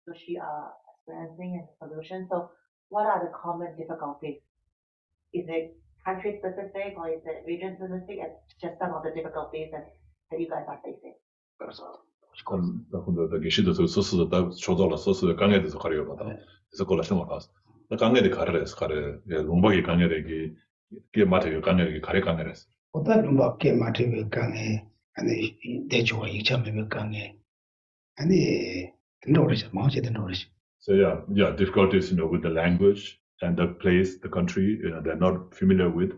Geshe are experiencing and the solution. So, what are the common difficulties? Is it country specific or is it region specific? And just some of the difficulties that you guys are facing. The Geshe does so the Chodala so the Gange does Karyo, so Kola Shamakas. The 강내대 가르레스 가르 롱박이 강내대기 게 마트가 강내대기 가래 강내레스. 어떤 놈밖에 마트에 강에 아니 대조가 이참에 강에 아니 노르지 마우지 노르지. So yeah, difficulties with the language and the place, the country, they're not familiar with,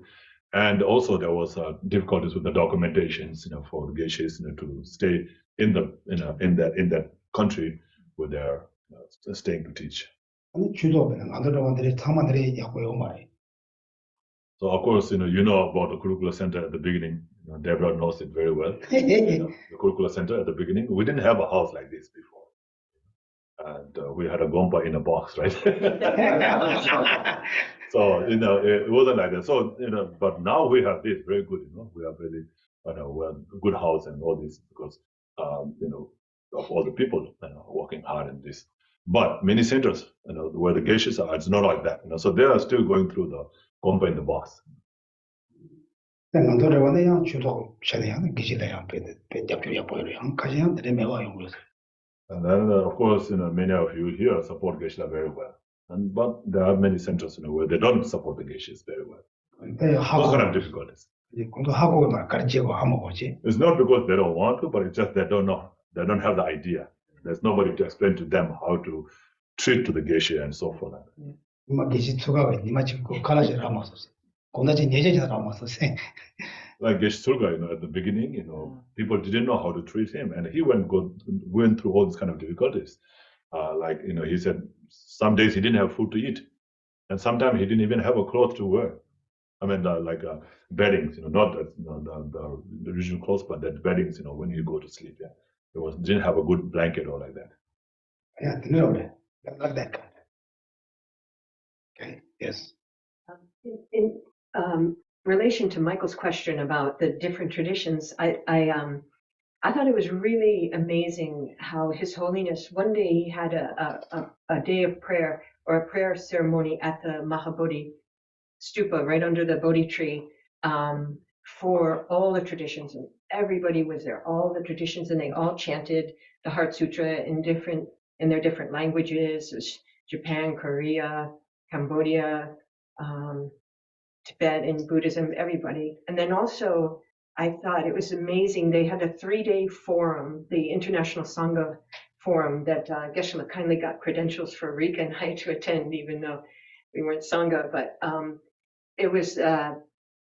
and also there was difficulties with the documentations, for the Geshes, to stay in the in that country where they're staying to teach. 아니 주도는 안들어만들이 사만들이 약고요 말이. So of course, you know about the Kurukulla Center at the beginning. Deborah knows it very well. The Kurukulla Center at the beginning, we didn't have a house like this before. And we had a gompa in a box, right? So, it wasn't like that. So, but now we have this very good, we have really, well, good house and all this because, of all the people, working hard in this. But many centers, where the Geshes are, it's not like that, so they are still going through the gompa in the box. 안들어만들이 주도 전에는 기지대야 배잡주야 보여요. 가지야 내매와 용으로. And then, of course, many of you here support Geshe very well. But there are many centers, where they don't support the Geshes very well. Those kind of difficulties. 공부하고 말 가르치고 하면 오지. It's not because they don't want to, but it's just they don't know. They don't have the idea. There's nobody to explain to them how to treat to the Geshe and so forth. 막 기지 추가가 니마 지고 가라지를 하면서 공나지 예전에 하면서 Like Geshe Tsulga, at the beginning, people didn't know how to treat him, and he went through all these kind of difficulties. He said some days he didn't have food to eat, and sometimes he didn't even have a cloth to wear. I mean, beddings, not the usual clothes, but that beddings, when you go to sleep. Yeah, didn't have a good blanket or like that. Yeah, no, like that kind. Okay. Yes. In relation to Michael's question about the different traditions, I thought it was really amazing how His Holiness, one day he had a day of prayer or a prayer ceremony at the Mahabodhi stupa right under the Bodhi tree for all the traditions, and everybody was there, all the traditions, and they all chanted the Heart Sutra in their different languages. It was Japan, Korea, Cambodia, Tibet and Buddhism, everybody. And then also, I thought it was amazing. They had a 3-day forum, the International Sangha Forum, that Geshe kindly got credentials for Rika and I to attend, even though we weren't Sangha. But it was a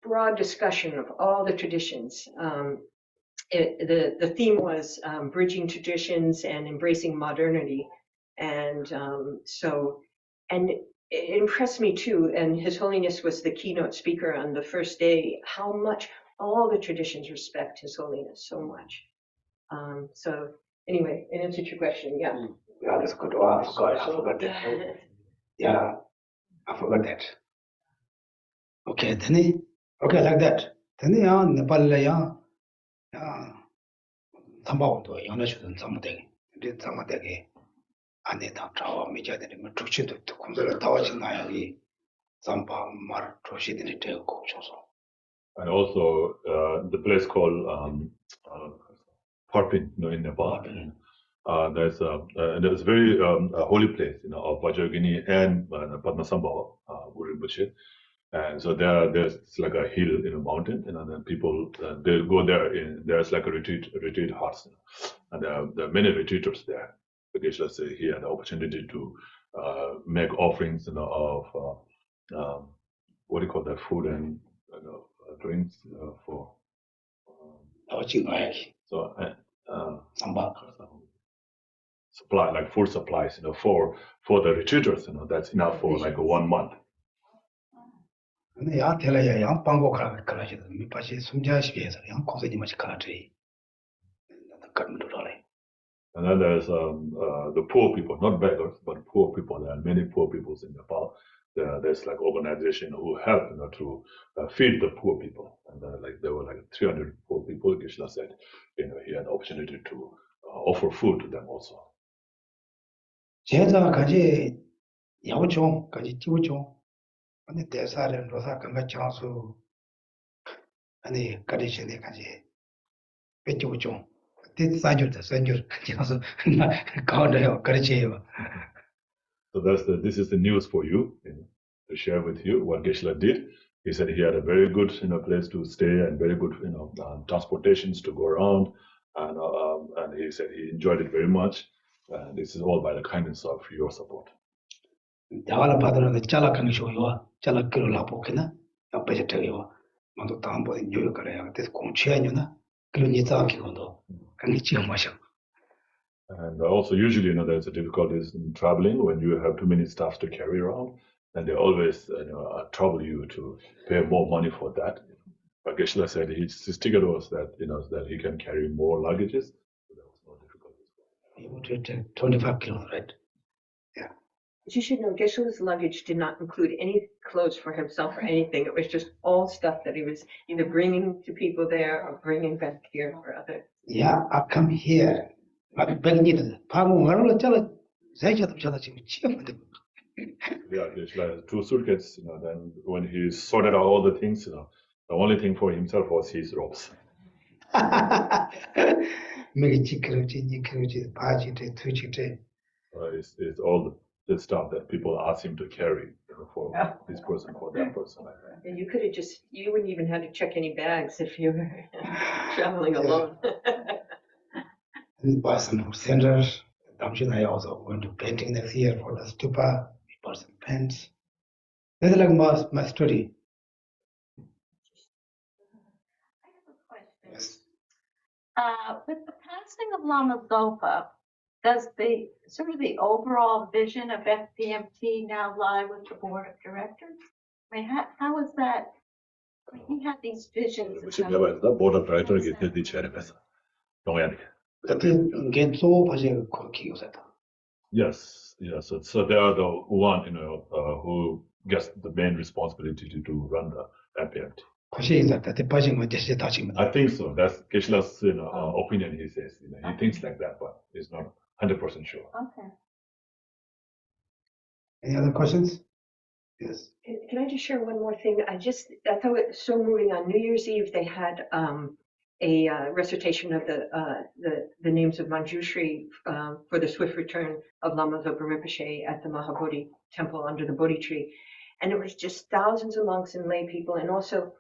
broad discussion of all the traditions. The theme was bridging traditions and embracing modernity. And it impressed me too, and His Holiness was the keynote speaker on the first day, how much all the traditions respect His Holiness so much. So anyway, in answer to your question, yeah. Yeah, that's good. Oh, I forgot that. Yeah, I forgot that. Okay, then like that. Then Nepal 삼바원도 연애주든 삼대기, 근데 삼대기 안에 다 자와 미자들이면 죽지도 공들을 다와진 나야기 삼바 말 조시들이 되고 줘서. And also the place called Parpin, in Nepal. There's a very holy place, of Vajragini and Padmasambhava, Rinpoche. And so there's like a hill in a mountain, and then people they go there. There's like a retreat huts, and there are many retreaters there. The Geshe he had the opportunity to make offerings, of what do you call that, food and drinks for. So supply, like food supplies, for the retreaters, that's enough for like 1 month. 근데 야 telaya yang pango kalaji mi pachi sumjashi yang koseji machi kalaji. And then there's the poor people, not beggars, but poor people. There are many poor people in Nepal. There's like organization who help, to feed the poor people. And there were like 300 poor people. Geshe said, he had the opportunity to offer food to them also. 제자 가지 야우종 가지 찌우종. 근데 대사를 로사 건가 장수 아니 가리시네 가지 뺏지우종. 그때 산줄 장수 가운데요 가르치요. So this is the news for you, to share with you what Geshe did. He said he had a very good, place to stay and very good, transportations to go around, and he said he enjoyed it very much. And this is all by the kindness of your support. Jawala padana chala kanisho yo, chala kilo la pokena, ya pejete yo, mando tambo enjoy kare ya, tes konchia nyona, kilo nita kikondo, kanichi masha. And also, usually, there's a difficulties in traveling when you have too many stuff to carry around, and they always, trouble you to pay more money for that. But Geshe said his ticket was that, that he can carry more luggages, so there was no difficulties. He would take 25 kilos, right? But you should know, Geshe's luggage did not include any clothes for himself or anything. It was just all stuff that he was either bringing to people there or bringing back here for others. Yeah, I come here. But begging it, Pamu, I don't tell it. Yeah, Geshe had 2 suitcases, then when he sorted out all the things, the only thing for himself was his robes. It's all the stuff that people ask him to carry, for this person, for that person. And you wouldn't even have to check any bags if you were traveling alone. Buy some centers. I also going to painting next year for the stupa. We bought some pens. This is like my study. I have a question. Yes. With the passing of Lama Zopa, does the overall vision of FPMT now lie with the board of directors? I mean, how is that? I mean, he had these visions. The board of directors get the chair. Yes. So they are the one, who gets the main responsibility to run the FPMT. I think so. That's Geshe-la's, opinion. He says, he thinks like that, but he's not 100% sure. Okay. Any other questions? Yes. Can I just share one more thing? I thought it was so moving. On New Year's Eve, they had a recitation of the names of Manjushri for the swift return of Lama Zopa Rinpoche at the Mahabodhi temple under the Bodhi tree. And it was just thousands of monks and lay people, and also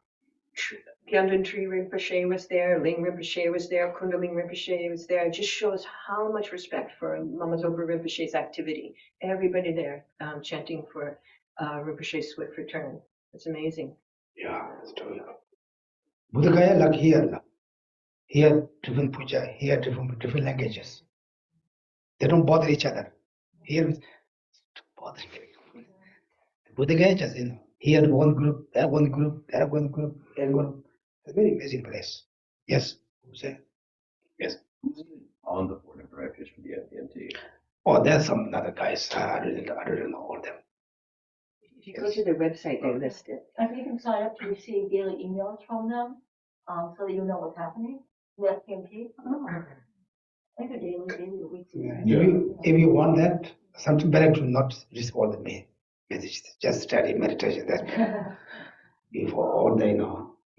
Gyaldan Tree Rinpoche was there, Ling Rinpoche was there, Kundalini Rinpoche was there. It just shows how much respect for Lama Zopa Rinpoche's activity. Everybody there chanting for Rinpoche's swift return. It's amazing. Yeah, that's true. Buddhagaya like here. Here different puja, here different languages. They don't bother each other. Here is bother. Buddhagaya just here one group, there one group, there one group, there one group. It's a very amazing place. Yes, who say? Yes. On the board of directors for the FPMT. Oh, there's some other guys. I don't know all of them. If you go to their website, they list it. And you can sign up to receive daily emails from them, so that you know what's happening. The FPMT. Like a daily or weekly. If you want that, something better to not respond to me. Just study meditation. That before all the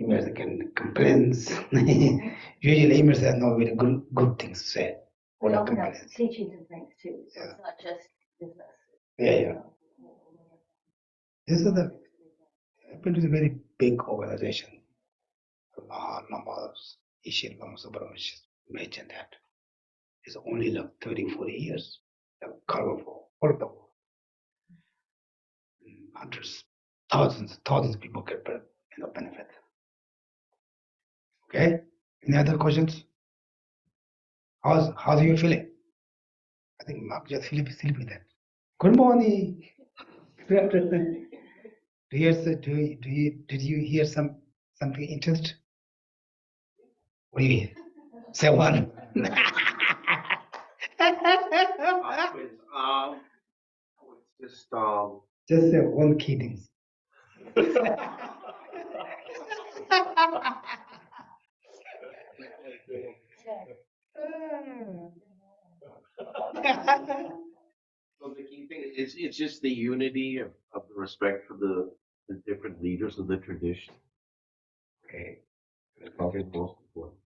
emails can complaints. Usually emails are not very good things to say. We often have teachings and things too, so Yeah. it's not just business. Yeah. This is it is a very big organization. Numbers, Ishin Lama Subramanian mentioned that. It's only like 30, 40 years. Colorful, all of the world. Hundreds, thousands of people get benefit. Okay? Any other questions? How's you feeling? I think Mark just sleepy then. Good morning. Did you hear something interesting? What do you hear? Say one. Just say one key thing. So the key thing is it's just the unity of the respect for the different leaders of the tradition. Okay. That's probably the most important.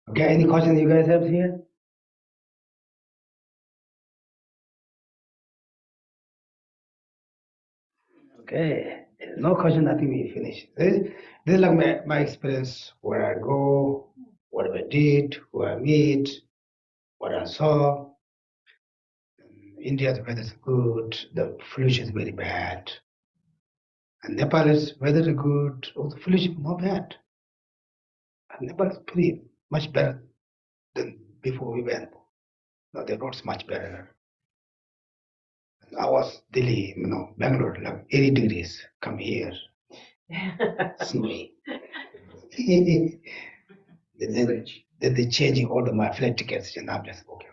Okay, any questions you guys have here? Okay, no question, I think we finish. This is like my experience, where I go, what I did, who I meet, what I saw. India's weather is good, the pollution is very bad. And Nepal's weather is good, oh, the pollution is not bad. And Nepal is pretty much better than before we went. Now the roads much better. I was Delhi, Bangalore, like 80 degrees. Come here, snowy. then they're changing all my flight tickets, and I'm just okay.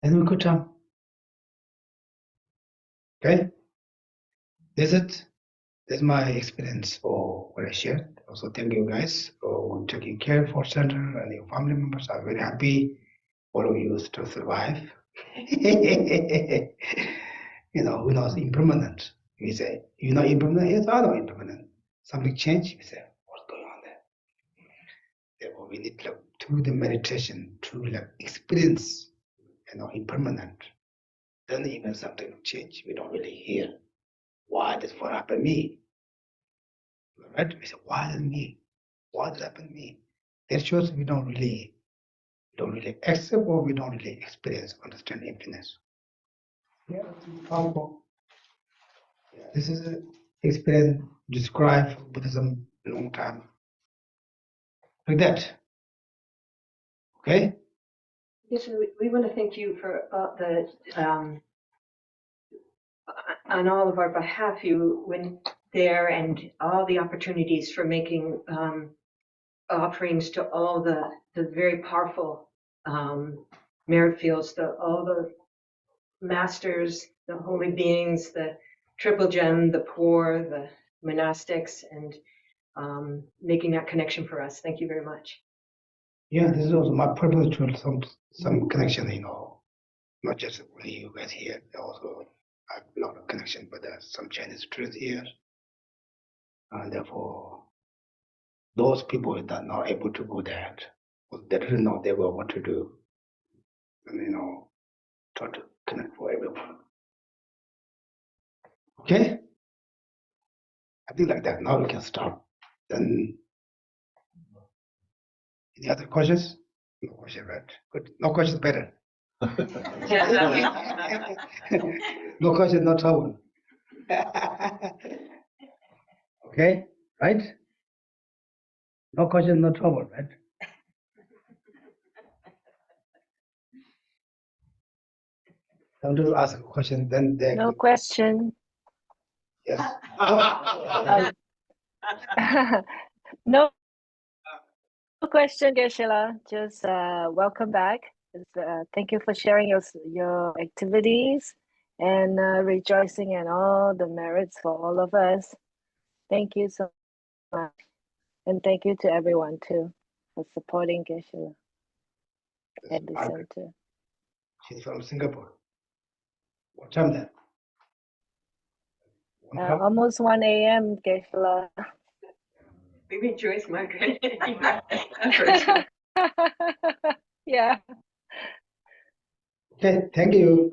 And we could come. Okay, that's it. That's my experience for what I shared. Also, thank you guys for taking care for center and your family members. I'm very happy all of you to survive. Who knows impermanent? We say, you know impermanent? Yes, I know impermanent. Something changed. We say, what's going on there? Therefore, we need to do the meditation to experience, impermanent. Then even something change. We don't really hear why this what happened to me. Right? We say, why did me? Why did it happen to me? That shows we don't really accept, or we don't really experience, understand emptiness. Yeah, it's powerful. Yeah, this is an experience described Buddhism a long time. Like that. Okay? Yes, we want to thank you for on all of our behalf, you went there, and all the opportunities for making offerings to all the very powerful merit fields, all the masters, the holy beings, the triple gem, the poor, the monastics, and making that connection for us. Thank you very much. Yeah, this is also my purpose to some connection, not just only you guys here, also I have a lot of connection with some Chinese truth here. And therefore, those people that are not able to go there, they didn't know they were what to do. And, try to connect for everyone. Okay? I think like that. Now we can stop. Then, any other questions? No question, right? Good. No questions, better. No question, no trouble. Okay, right? No question, no trouble, right? Some to ask a question, then they No question. yes. No question, Geshe. Just welcome back. Thank you for sharing your activities and rejoicing in all the merits for all of us. Thank you so much. And thank you to everyone too for supporting Geshe at the center. She's from Singapore. What time then? Almost 1 a.m., Geshe. We rejoice, Margaret. Yeah. Okay, thank you.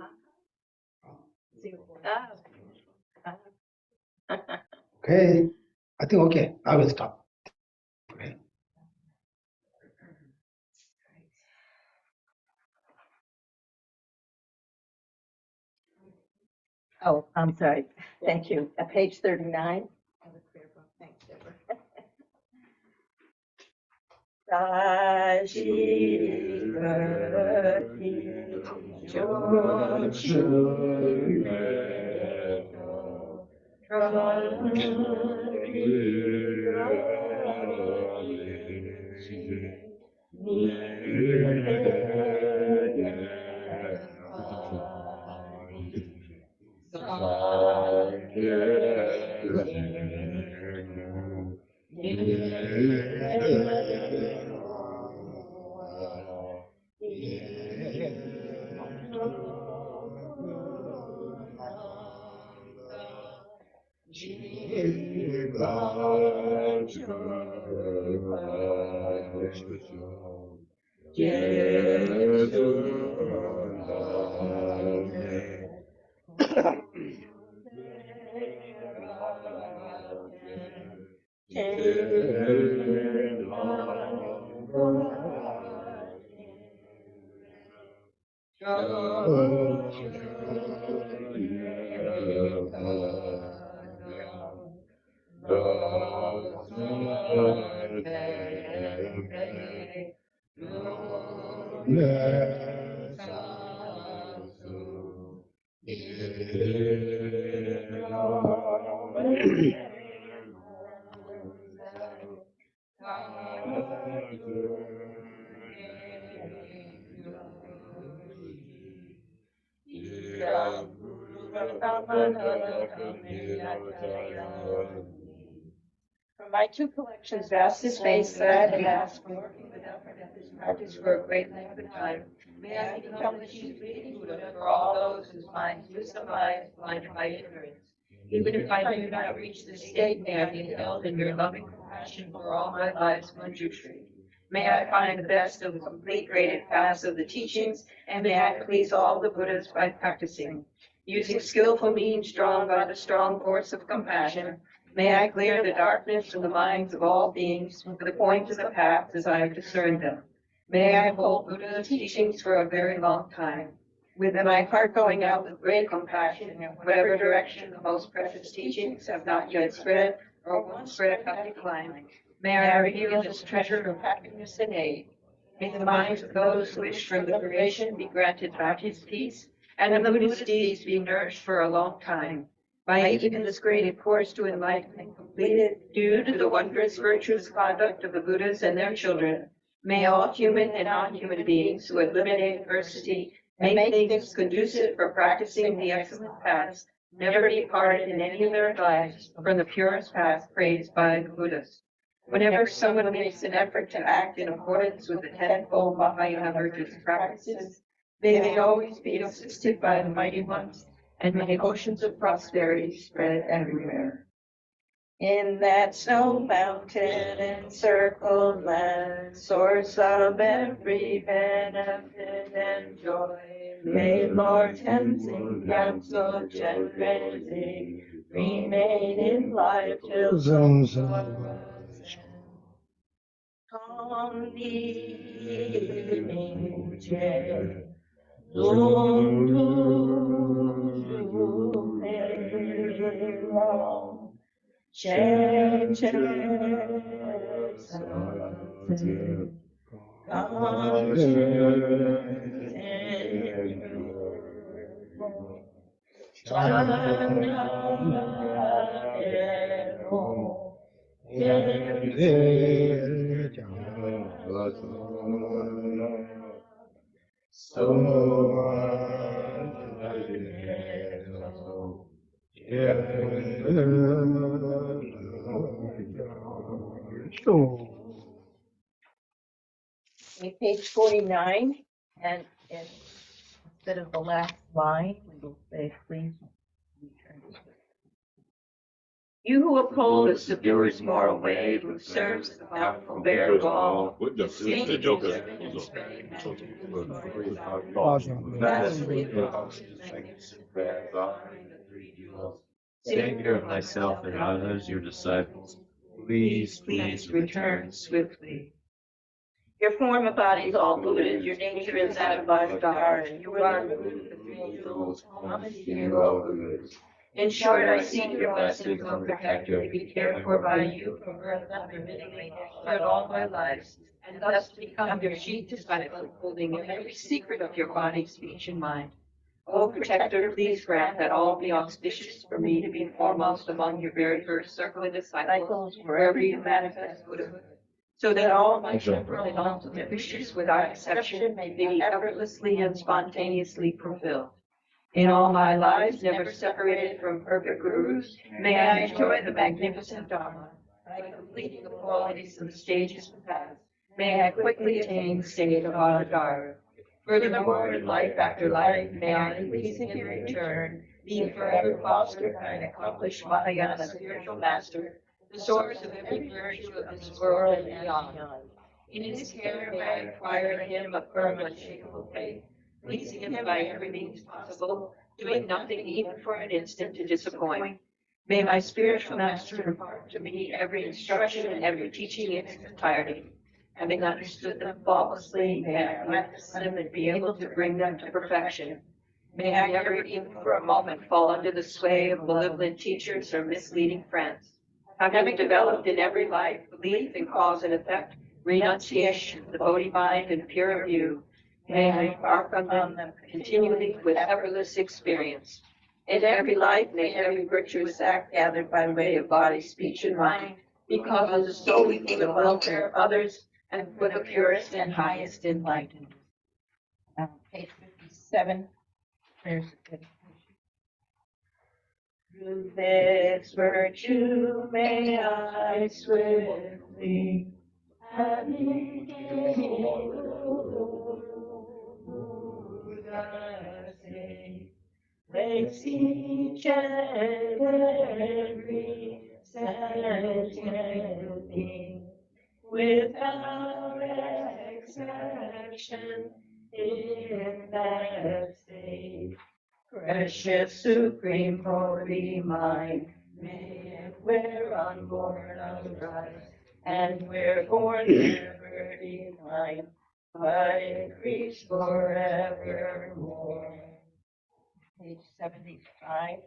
Okay, I think okay. I will stop. Okay. Oh, I'm sorry. Thank you. At page 39. Thanks, Deborah. From my two collections, vast is space that I have asked for working with effort at this practice for a great length of time. May I become the chief leading Buddha for all those whose minds wisdom lies blinded by ignorance. Even if I do not reach this state, may I be held in your loving compassion for all my life's manjushri. May I find the best of the complete graded paths of the teachings, and may I please all the Buddhas by practicing. Using skillful means drawn by the strong force of compassion, may I clear the darkness from the minds of all beings for the points of the path as I have discerned them. May I hold Buddha's teachings for a very long time, with my heart going out with great compassion in whatever direction the most precious teachings have not yet spread or once spread have declined. May I reveal this treasure of happiness and aid. May the minds of those who wish for liberation be granted his peace, and the Buddhist deeds be nourished for a long time. By even this graded course to enlightenment completed, due to the wondrous virtuous conduct of the Buddhas and their children, may all human and non-human beings who eliminate adversity make things conducive for practicing the excellent paths, never be parted in any of their lives from the purest path praised by the Buddhas. Whenever someone makes an effort to act in accordance with the tenfold Mahayana virtuous practices, may they always be assisted by the mighty ones, and may oceans of prosperity spread everywhere. In that snow mountain encircled land, source of every benefit and joy, may Lord Tenzing counsel generally remain in life till zones of Tom evening chair. Long check, check, Page 49, and instead of the last line, we will say, please return. You who uphold the severest moral way, who serves the powerful bear of all, Savior of thyself and others, your disciples, please return swiftly. Your form embodies all Buddhas, your nature is that of Vajradhara, and you are the Buddha of the three jewels, common hero of Buddhas. In short, I seek your blessings, O protector, to be cared for by you from birth unremittingly throughout all my lives, and thus to become your chief disciple, holding every secret of your body, speech, and mind. O protector, please grant that all be auspicious for me to be foremost among your very first circle of disciples, wherever you manifest Buddhahood, so that all my temporal and ultimate wishes, without exception, may be effortlessly and spontaneously fulfilled. In all my lives, never separated from perfect gurus, may I enjoy the magnificent Dharma. By completing the qualities of the stages of the path, may I quickly attain the state of Anadara. Furthermore, in life after life, may I, pleasing in return, be forever fostered by an accomplished Mahayana spiritual master, the source of every virtue of this world and beyond. In his care, may I acquire in him a firm, unshakable faith, pleasing him by every means possible, doing nothing even for an instant to disappoint. May my spiritual master impart to me every instruction and every teaching in its entirety. Having understood them faultlessly, may I practice them and be able to bring them to perfection. May I never even for a moment fall under the sway of malevolent teachers or misleading friends. Having developed in every life belief in cause and effect, renunciation, the Bodhi mind, and pure view, may I embark on them continually with effortless experience. In every life, may every virtuous act gathered by way of body, speech, and mind be causes solely for the welfare of others and for the purest and highest enlightenment. Page 57. There's a good. Through this virtue may I swiftly place each and every sentient being without exception in that state. Precious supreme holy mind, may it where unborn arise, and where born never decline, but increase forevermore. Page 75.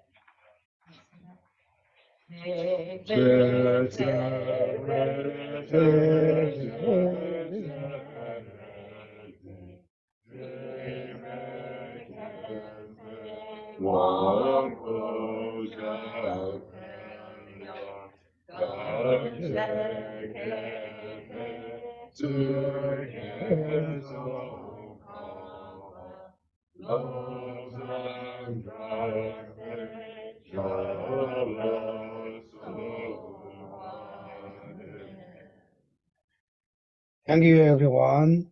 Thank you, everyone.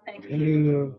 Thank Thank you.